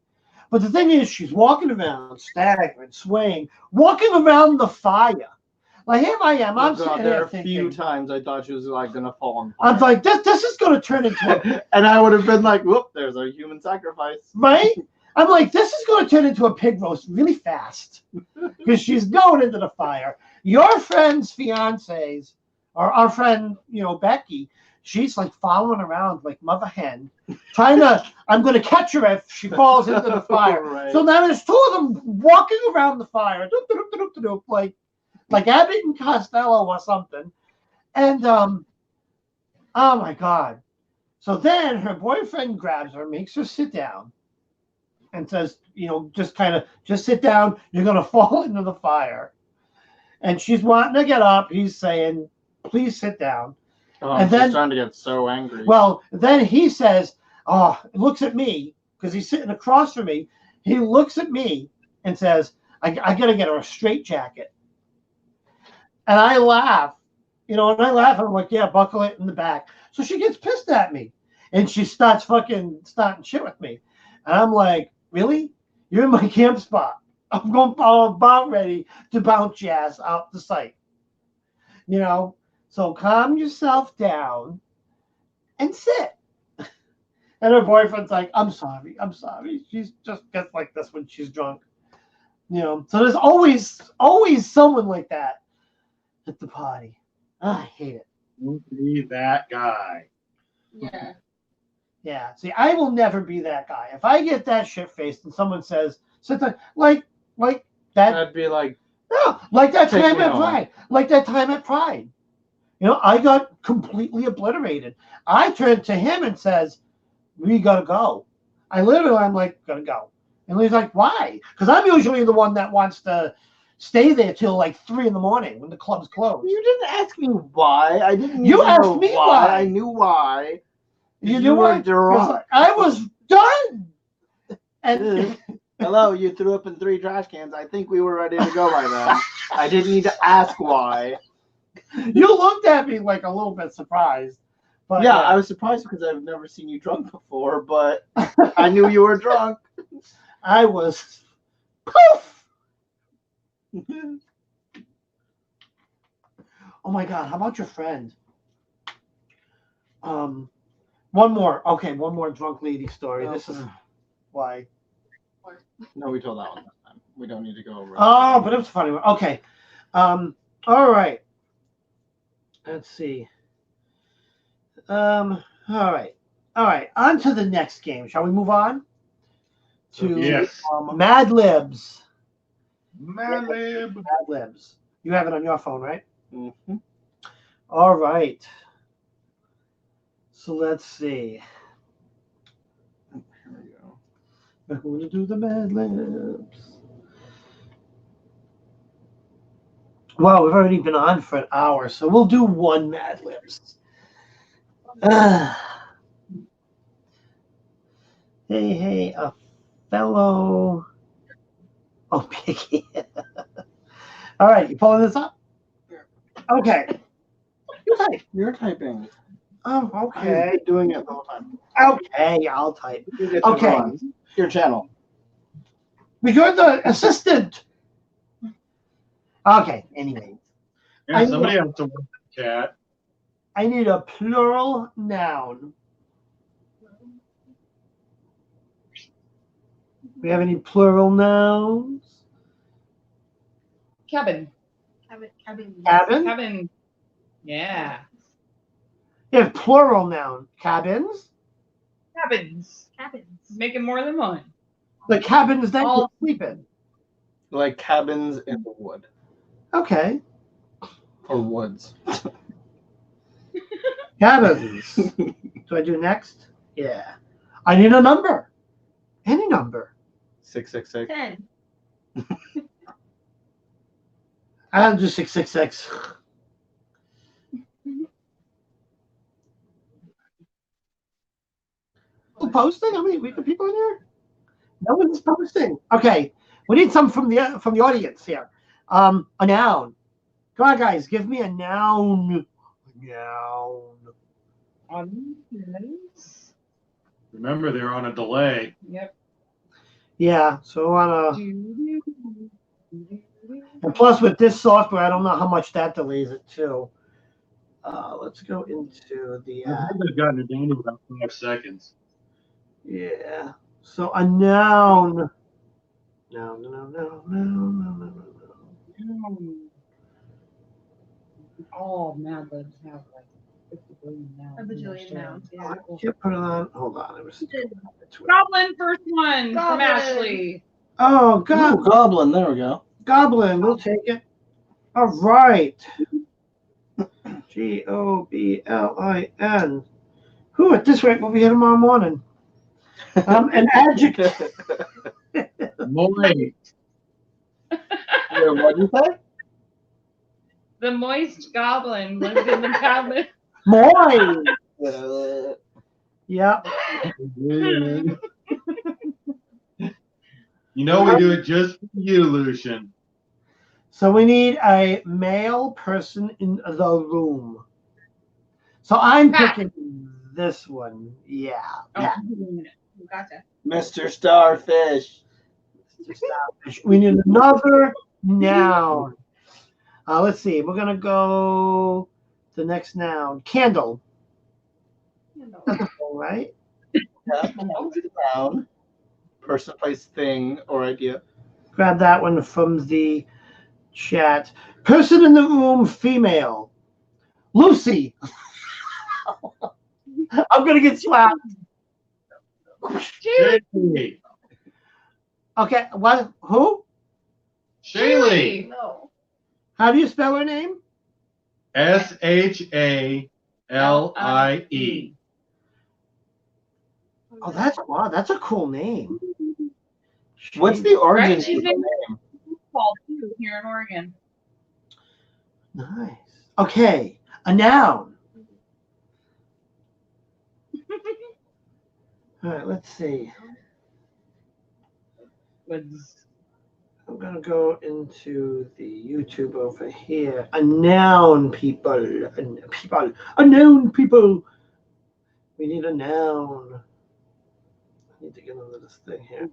But the thing is, she's walking around, staggering, swaying, walking around the fire. Like, here I am. I'm sitting there thinking.
There are a few times I thought she was like going to fall on
fire. I was like, this is going to turn into
and I would have been like, whoop, there's a human sacrifice.
Right? I'm like, this is going to turn into a pig roast really fast because she's going into the fire. Your friend's fiancés, or our friend, Becky, she's like following around like mother hen, I'm going to catch her if she falls into the fire. Right. So now there's two of them walking around the fire, like Abbott and Costello or something. And, oh my God. So then her boyfriend grabs her, makes her sit down and says, just sit down. You're going to fall into the fire. And she's wanting to get up. He's saying, please sit down.
Oh, and then starting to get so angry.
Well, then he says, looks at me because he's sitting across from me. He looks at me and says, I got to get her a straitjacket. And I laugh, and I'm like, yeah, buckle it in the back. So she gets pissed at me and she starts starting shit with me. And I'm like, really? You're in my camp spot. I'm about ready to bounce your ass out the site. So calm yourself down and sit. And her boyfriend's like, I'm sorry. She's just gets like this when she's drunk. So there's always someone like that at the party. I hate it.
Don't be that guy.
Yeah.
Yeah. See, I will never be that guy. If I get that shit faced and someone says, sit there, like that.
I'd be like,
no, like that time at Pride. Like that time at Pride. I got completely obliterated. I turned to him and says, we got to go. I'm like, gotta go. And he's like, why? Because I'm usually the one that wants to stay there till like 3 a.m. when the club's closed.
You didn't ask me why. I didn't.
You asked me why.
I knew why.
You knew why?
Drunk.
I was done. And
Hello, you threw up in 3 trash cans. I think we were ready to go by then. I didn't need to ask why.
you looked at me like a little bit surprised. But
Yeah, I was surprised because I've never seen you drunk before, but I knew you were drunk.
I was poof. Oh my God! How about your friend? One more. Okay, one more drunk lady story. This is why.
No, we told that one last time. We don't need to go over it.
Oh, but it was a funny one. Okay. All right. Let's see. All right. All right. On to the next game. Shall we move on to
Yes.
Mad Libs?
Mad Lib.
Mad Libs. You have it on your phone, right?
Mm-hmm.
All right. So let's see.
Here we go.
We're going to do the Mad Libs. Well, we've already been on for an hour, so we'll do one Mad Libs. Hey, a fellow. Oh, Piggy. All right, you pulling this up? Okay. You type.
You're typing.
Oh, okay.
I'm doing it the whole time.
Okay, I'll type.
You get to
Okay.
run. Your channel.
You're the assistant. Okay, anyway.
Yeah, somebody has to work the cat.
I need a plural noun. We have any plural nouns?
Cabin.
Cabin.
Cabin?
Cabin. Yeah.
You have plural noun. Cabins?
Cabins.
Cabins.
Making more than one.
The cabins that you
All-
sleep in.
Like cabins in the wood.
Okay.
Or woods.
Cabins. Do I do next? Yeah. I need a number. Any number.
666.
10.
I'll do 666. People posting? How many people in here? No one's posting. Okay. We need some from the audience here. A noun. Come on, guys. Give me a noun. Noun.
Onions.
Remember, they're on a delay.
Yep.
Yeah. So and plus with this software, I don't know how much that delays it too. Let's go into the.
I think they've gotten it down to about 5 seconds.
Yeah. So a noun. No.
All Mad Libs have like 50 billion nouns.
A bajillion nouns, yeah.
You put it on. Hold on. It was.
Goblin, first one from
Goblin.
Ashley.
Oh God.
Ooh, goblin. There we go.
Goblin. We'll take it. All right. Goblin. Who at this rate will be here tomorrow morning? An adjective.
Moist.
What did you say?
The moist goblin lived in the cabin.
Moist. Yep.
You know we do it just for you, Lucian.
So we need a male person in the room. So I'm picking this one. Yeah.
Oh, gotcha.
Mr. Starfish.
We need another noun. Let's see. We're gonna go the next noun. Candle. All right.
Yeah, noun. Person, place, thing, or idea.
Grab that one from the chat. Person in the room, female. Lucy. I'm gonna get slapped.
Shaylee.
Okay. What? Who?
Shaylee.
No.
How do you spell her name?
Shaylie.
Oh, that's a cool name.
What's the origin
Right,
of
she's
the
in
name?
football too here in Oregon.
Nice. Okay, a noun. All right, let's see. I'm gonna go into the YouTube over here. A noun, people. A noun, people. We need a noun. I need to get into this thing here.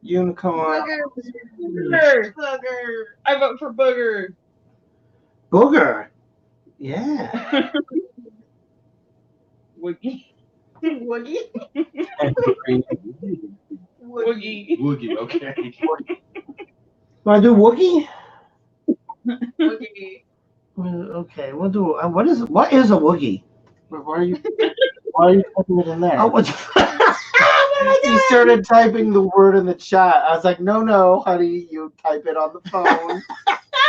Unicorn.
Booger. I vote for booger.
Booger. Yeah.
Woogie. Woogie. Woogie.
Woogie, okay.
Want to do Woogie?
Woogie.
Okay, we'll do. What is a Woogie?
Why are you typing it in there?
Oh, what's
You started typing the word in the chat. I was like, no, honey, you type it on the phone.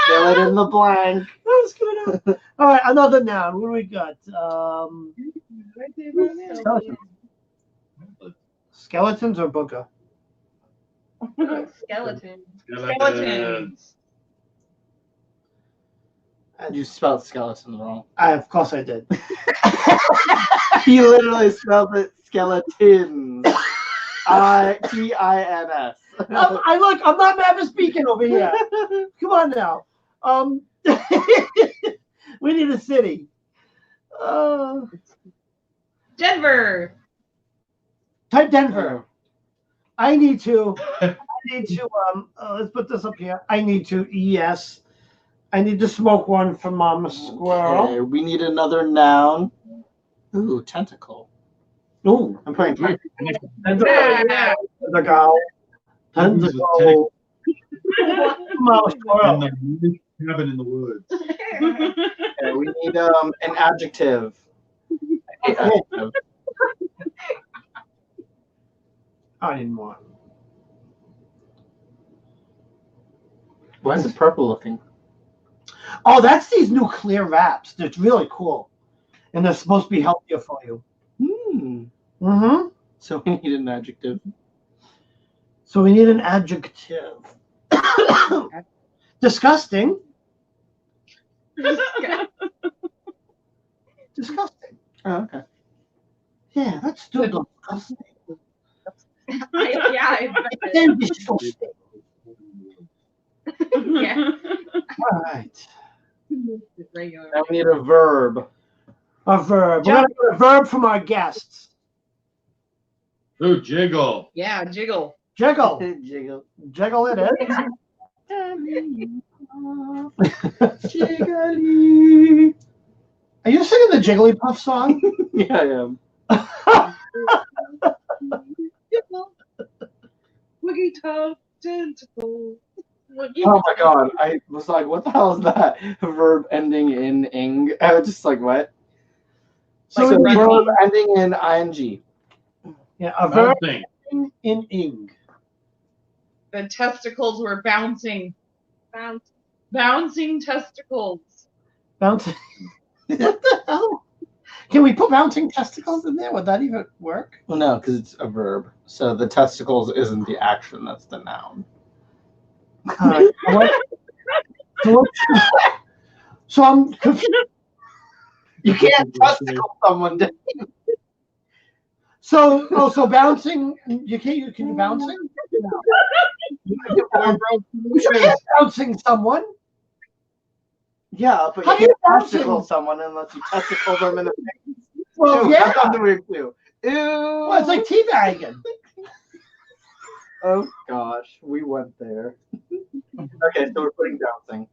Fill it in the blank.
What's going on? All right, another noun. What do we got? Skeletons or booger?
Skeleton.
Skeletons.
You spelled skeleton wrong.
Of course I did.
You literally spelled it skeletons. Tins.
I look. I'm not Mavis speaking over here. Come on now. We need a city.
Denver.
Type Denver. I need to. Let's put this up here. I need to. Yes. I need to smoke one for Mama Squirrel.
Okay, we need another noun. Ooh, tentacle.
Ooh.
I'm playing tentacle.
Tentacle. Tentacle. Mama Squirrel.
And the cabin in the woods.
Okay, we need an adjective.
I need more.
Why is it purple looking?
Oh, that's these new clear wraps. They're really cool. And they're supposed to be healthier for you. Mm-hmm.
So we need an adjective.
So we need an adjective. Disgusting. Disgusting.
Oh, okay.
Yeah, that's still disgusting.
Yeah.
Then disgusting.
Yeah.
All right.
Regular.
Now we need a verb.
A verb. We're going to get a verb from our guests.
Ooh, jiggle.
Yeah, jiggle.
Jiggle.
Jiggle.
Jiggle it is.
Jiggly.
Are you singing the Jigglypuff song?
Yeah, I am.
Woogie toe tentacle.
Oh my god. I was like, what the hell is that? A verb ending in ing. I was just like, what?
So
So
we need-
verb ending in ing.
Yeah, a verb
Bouncing.
in ing.
The testicles were bouncing. Bouncing testicles.
Bouncing. What the hell? Can we put bouncing testicles in there? Would that even work?
Well, no, because it's a verb. So the testicles isn't the action, that's the noun.
So I'm confused.
You can't testicle someone.
So bouncing. You can't. Can you bouncing? You can't bouncing someone.
Yeah, but
How
you
do you
can't
bounce
testicle
him?
someone unless you testicle them in the face.
Well,
Ew,
yeah.
That sounds weird too. Ew.
Well, it's like teabagging.
Oh gosh, we went there. Okay, so we're putting bouncing.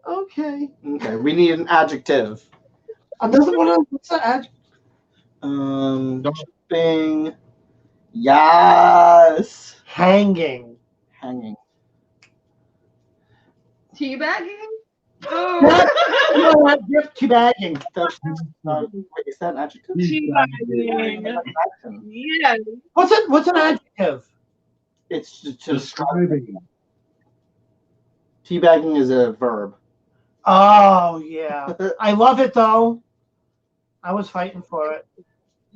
Okay.
Okay, we need an adjective.
Another one. What's that adjective?
Jumping. Yes.
Hanging.
Hanging.
Teabagging?
No, just teabagging.
That's wait, is that an adjective?
Teabagging.
That's action.
Yes.
What's an adjective?
It's to
Describing.
teabagging is a verb.
Oh yeah, I love it though. I was fighting for it.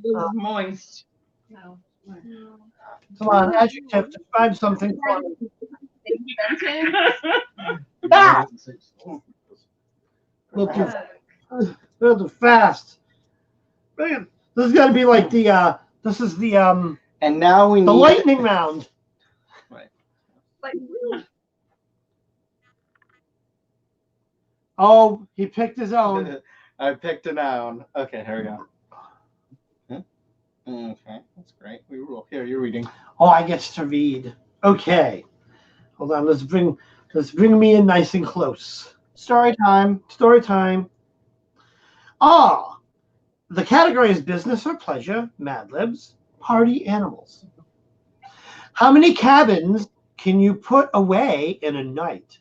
It was moist.
No.
Come on, adjective. Describe something for me.
Ah!
A little too fast. Man, this is gonna be like the. This is the
And now we need
The lightning round.
Like,
Oh, he picked his own.
I picked a noun. Okay, here we go. Huh? Okay, that's great. We rule. Here, you're reading.
Oh, I get to read. Okay. Hold on. Let's bring me in nice and close.
Story time.
Story time. Ah, the category is business or pleasure, Mad Libs, party animals. How many cabins can you put away in a night?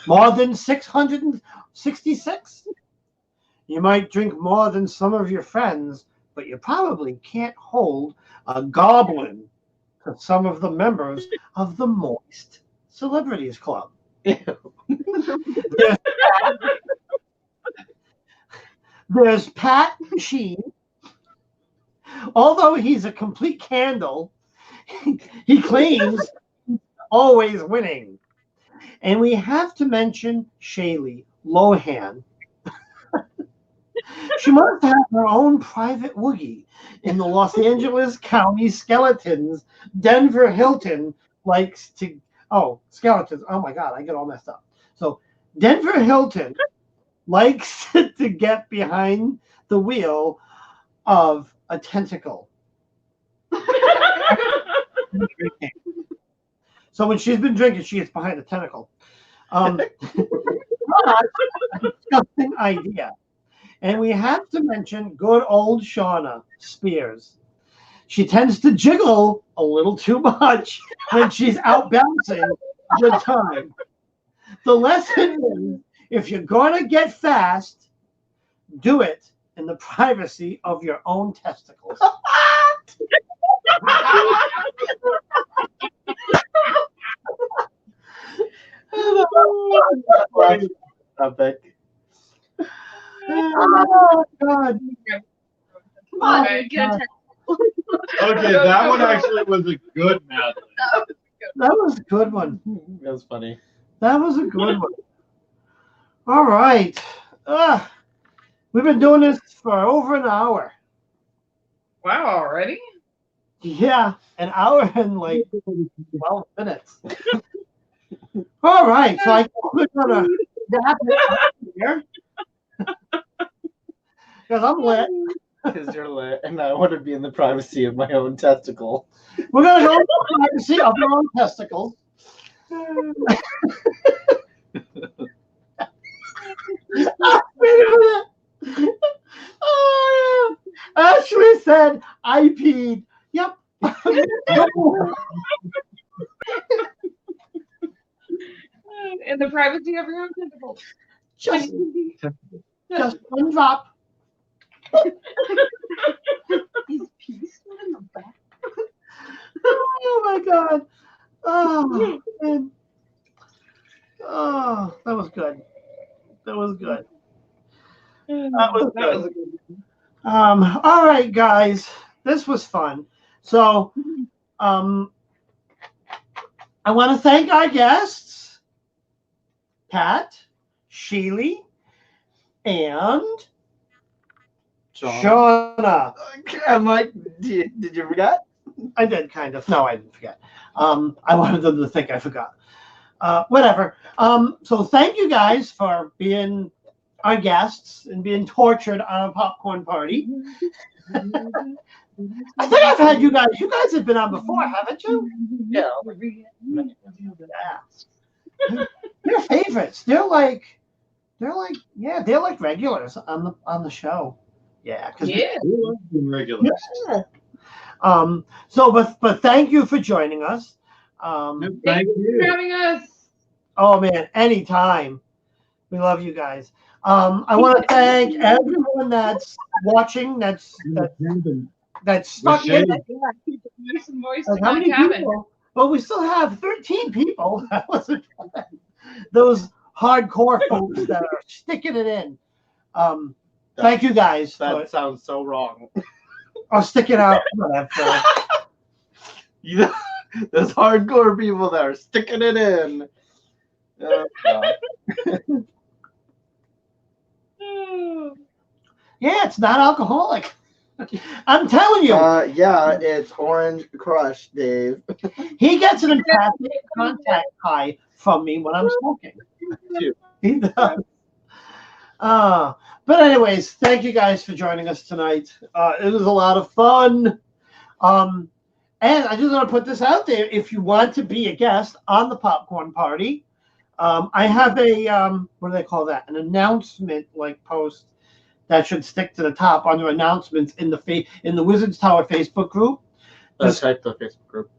More than 666? You might drink more than some of your friends, but you probably can't hold a goblin to some of the members of the Moist Celebrities Club. There's Pat Sheen. Although he's a complete candle, he claims always winning. And we have to mention Shaylee Lohan. She must have her own private woogie in the Los Angeles County Skeletons. Denver Hilton likes to. Oh, Skeletons. Oh my God, I get all messed up. So Denver Hilton likes to get behind the wheel of a tentacle. So when she's been drinking, she gets behind the tentacle. Disgusting idea. And we have to mention good old Shauna Spears. She tends to jiggle a little too much when she's out bouncing the time. The lesson is, if you're going to get fast, do it in the privacy of your own testicles.
Epic.
Oh, God.
Come on,
Oh,
get a
God.
Okay, that one actually was a good Mad Lib.
That was a good one.
That was funny.
That was a good one. All right. We've been doing this for over an hour.
wow, already?
Yeah, an hour and like 12 minutes. All right, so I think we're gonna wrap it up here. Because I'm lit.
Because you're lit, and I want to be in the privacy of my own testicle.
We're gonna go to the privacy of our own testicles. Wait a minute. Oh, yeah. Ashley said I peed. Yep.
In the privacy of your own tentacles.
just one drop.
He's peaced in the back.
Oh my God. Oh, man. Oh, that was good. That was good. That was good. All right, guys. This was fun. So, I want to thank our guests, Pat, Sheely, and Shauna.
I'm like, did you forget?
I did kind of. No, I didn't forget. I wanted them to think I forgot. Whatever. So thank you guys for being our guests and being tortured on a popcorn party. I think I've had you guys. You guys have been on before, haven't you?
Yeah.
Yeah. They're favorites. They're like regulars on the show. Yeah.
Yeah.
Regulars.
So, but thank you for joining us.
Thank
Thank you for
you.
having us.
Oh man, anytime. We love you guys. I want to thank everyone that's watching. That's stuck in it.
Nice and moist
Like,
in
how
my
many
cabin.
people? Well, we still have 13 people. That wasn't bad. Those hardcore folks that are sticking it in. Thank you guys for
sounds so wrong.
sticking out. Whatever.
You, those hardcore people that are sticking it in. Oh, God.
Yeah, it's not alcoholic. I'm telling you,
Yeah, it's Orange Crush, Dave.
he gets an empathic contact high from me when I'm smoking. He does. But anyways, thank you guys for joining us tonight. It was a lot of fun. And I just want to put this out there. If you want to be a guest on the popcorn party, I have a what do they call that? An announcement like post that should stick to the top under announcements in the Wizards Tower Facebook group.
Type the Facebook group.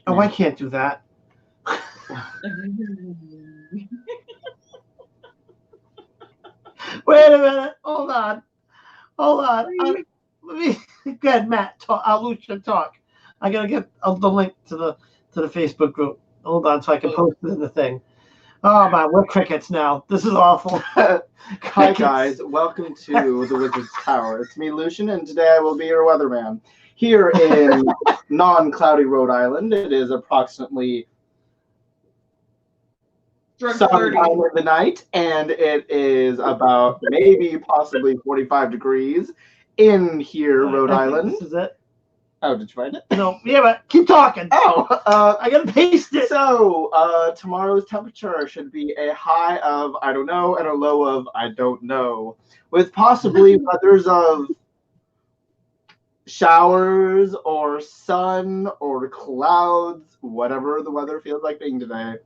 Oh, I can't do that. Wait a minute. Hold on. Let me go ahead, Matt. Lucia talk. I gotta get the link to the Facebook group. Hold on, so I can post it in the thing. Oh man, we're crickets now. This is awful.
Hi guys, welcome to the Wizard's Tower. It's me, Lucian, and today I will be your weatherman. Here in non-cloudy Rhode Island, it is approximately sometime in the night, and it is about maybe possibly 45 degrees in here, Rhode Island.
This is it.
Oh, did you find it?
No, yeah, but keep talking.
Oh,
I gotta paste it.
So, tomorrow's temperature should be a high of I don't know and a low of I don't know, with possibly weathers of showers or sun or clouds, whatever the weather feels like being today.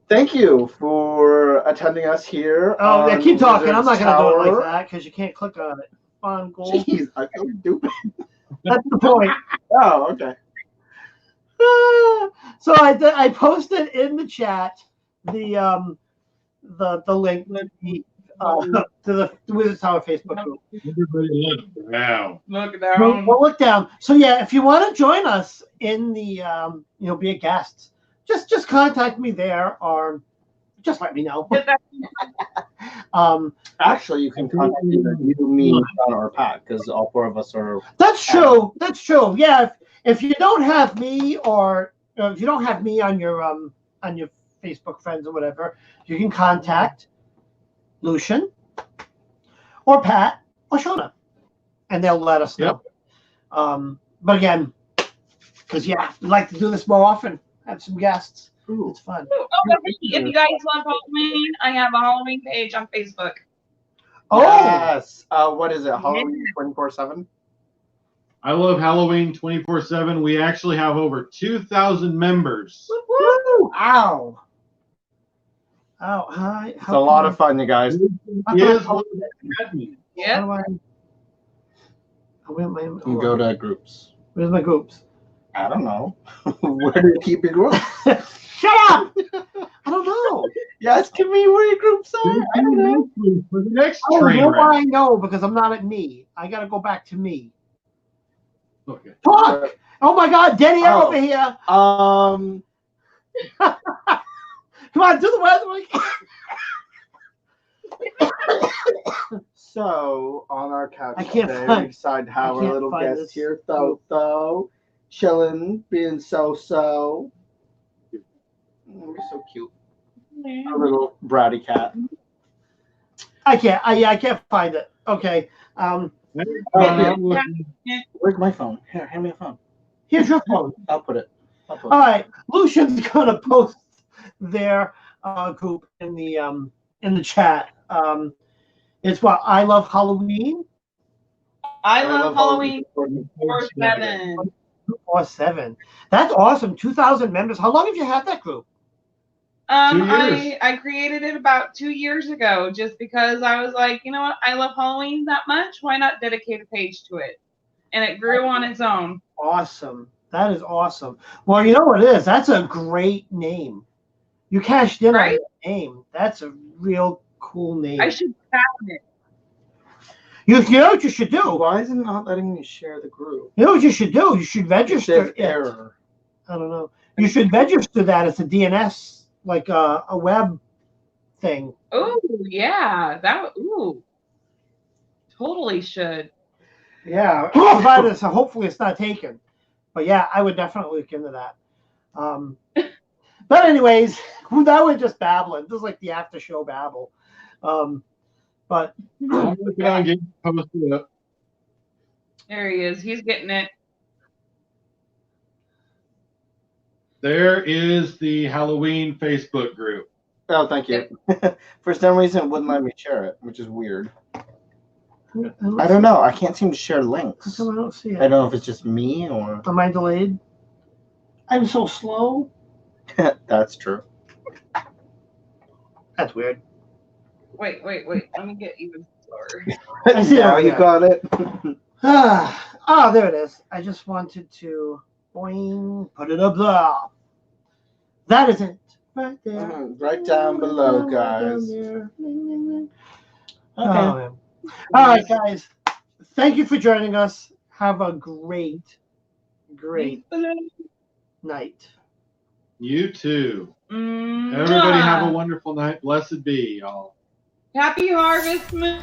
Thank you for attending us here.
Oh, yeah, keep talking. I'm not gonna do it
Tower.
like that because you can't click on it. On goal.
Jeez, I feel stupid.
That's the point.
Oh, okay.
So I posted in the chat the link to the Wizards Tower Facebook group.
Everybody look down.
Look down.
We'll look down. So yeah, if you want to join us in the be a guest, just contact me there or just let me know.
Actually, you can contact either you, me, Shauna, or Pat, because all four of us are.
That's true. That's true. Yeah. If you don't have me or if you don't have me on your Facebook friends or whatever, you can contact Lucian or Pat or Shauna, and they'll let us know. But again, because we like to do this more often. Have some guests. Ooh, it's fun.
If you guys love Halloween, I have a Halloween page on Facebook.
Oh,
yes. What is it? Halloween 24/7.
I love Halloween 24/7. We actually have over 2,000 members.
woo! Ow! Hi.
It's a lot of fun, you guys.
Yes.
Yeah.
You can go to groups.
Where's my groups?
I don't know. Where do you keep your groups?
Shut up! I don't know.
Yes, give me where your groups are. I don't know.
For the next
Oh,
train
no,
wreck.
I know because I'm not at me. I gotta go back to me.
Okay.
Talk! Oh my God, Denny over here.
Um.
Come on, do the weather.
So on our couch
I can't
today,
find-
we decided to have
I
our
can't
little
find
guest
this.
here, Tho, chilling, being so. You're so cute. A little bratty cat.
I can't find it. Okay.
Where's my phone? Here, hand me a phone.
Here's your phone.
I'll put it.
All right. Lucian's gonna post their group in the chat. It's what I love Halloween.
I love Halloween 24/7.
247. That's awesome. 2,000 members. How long have you had that group?
2 years.
I created it about 2 years ago just because I was like, you know what, I love Halloween that much. Why not dedicate a page to it? And it grew on its own.
Awesome. That is awesome. Well, you know what it is? That's a great name. You cashed in on the name. That's a real cool name.
I should patent it.
You know what you should do?
Why is it not letting me share the group?
You know what you should do? You should
It
register
says
it.
error.
I don't know. You should register that as a DNS, like a web thing.
Oh yeah, totally should.
Yeah, provided so hopefully it's not taken. But yeah, I would definitely look into that. But anyways, now we're just babbling. This is like the after show babble. But
I'm working on getting posted up.
There he is. He's getting it.
There is the Halloween Facebook group.
Oh, thank you. For some reason, it wouldn't let me share it, which is weird. I don't know. I can't seem to share links.
I don't see it.
I don't know if it's just me or.
Am I delayed? I'm so slow.
That's true.
That's weird.
Wait. Let me get even slower.
I see it
Now
over
you
there.
got it.
Ah, there it is. I just wanted to boing, put it up there. That is it. Right there.
Right down below,
Right down
guys.
there.
Okay.
Oh, man. All right, guys. Thank you for joining us. Have a great night.
You too.
Mwah.
Everybody have a wonderful night. Blessed be, y'all.
Happy Harvest Moon.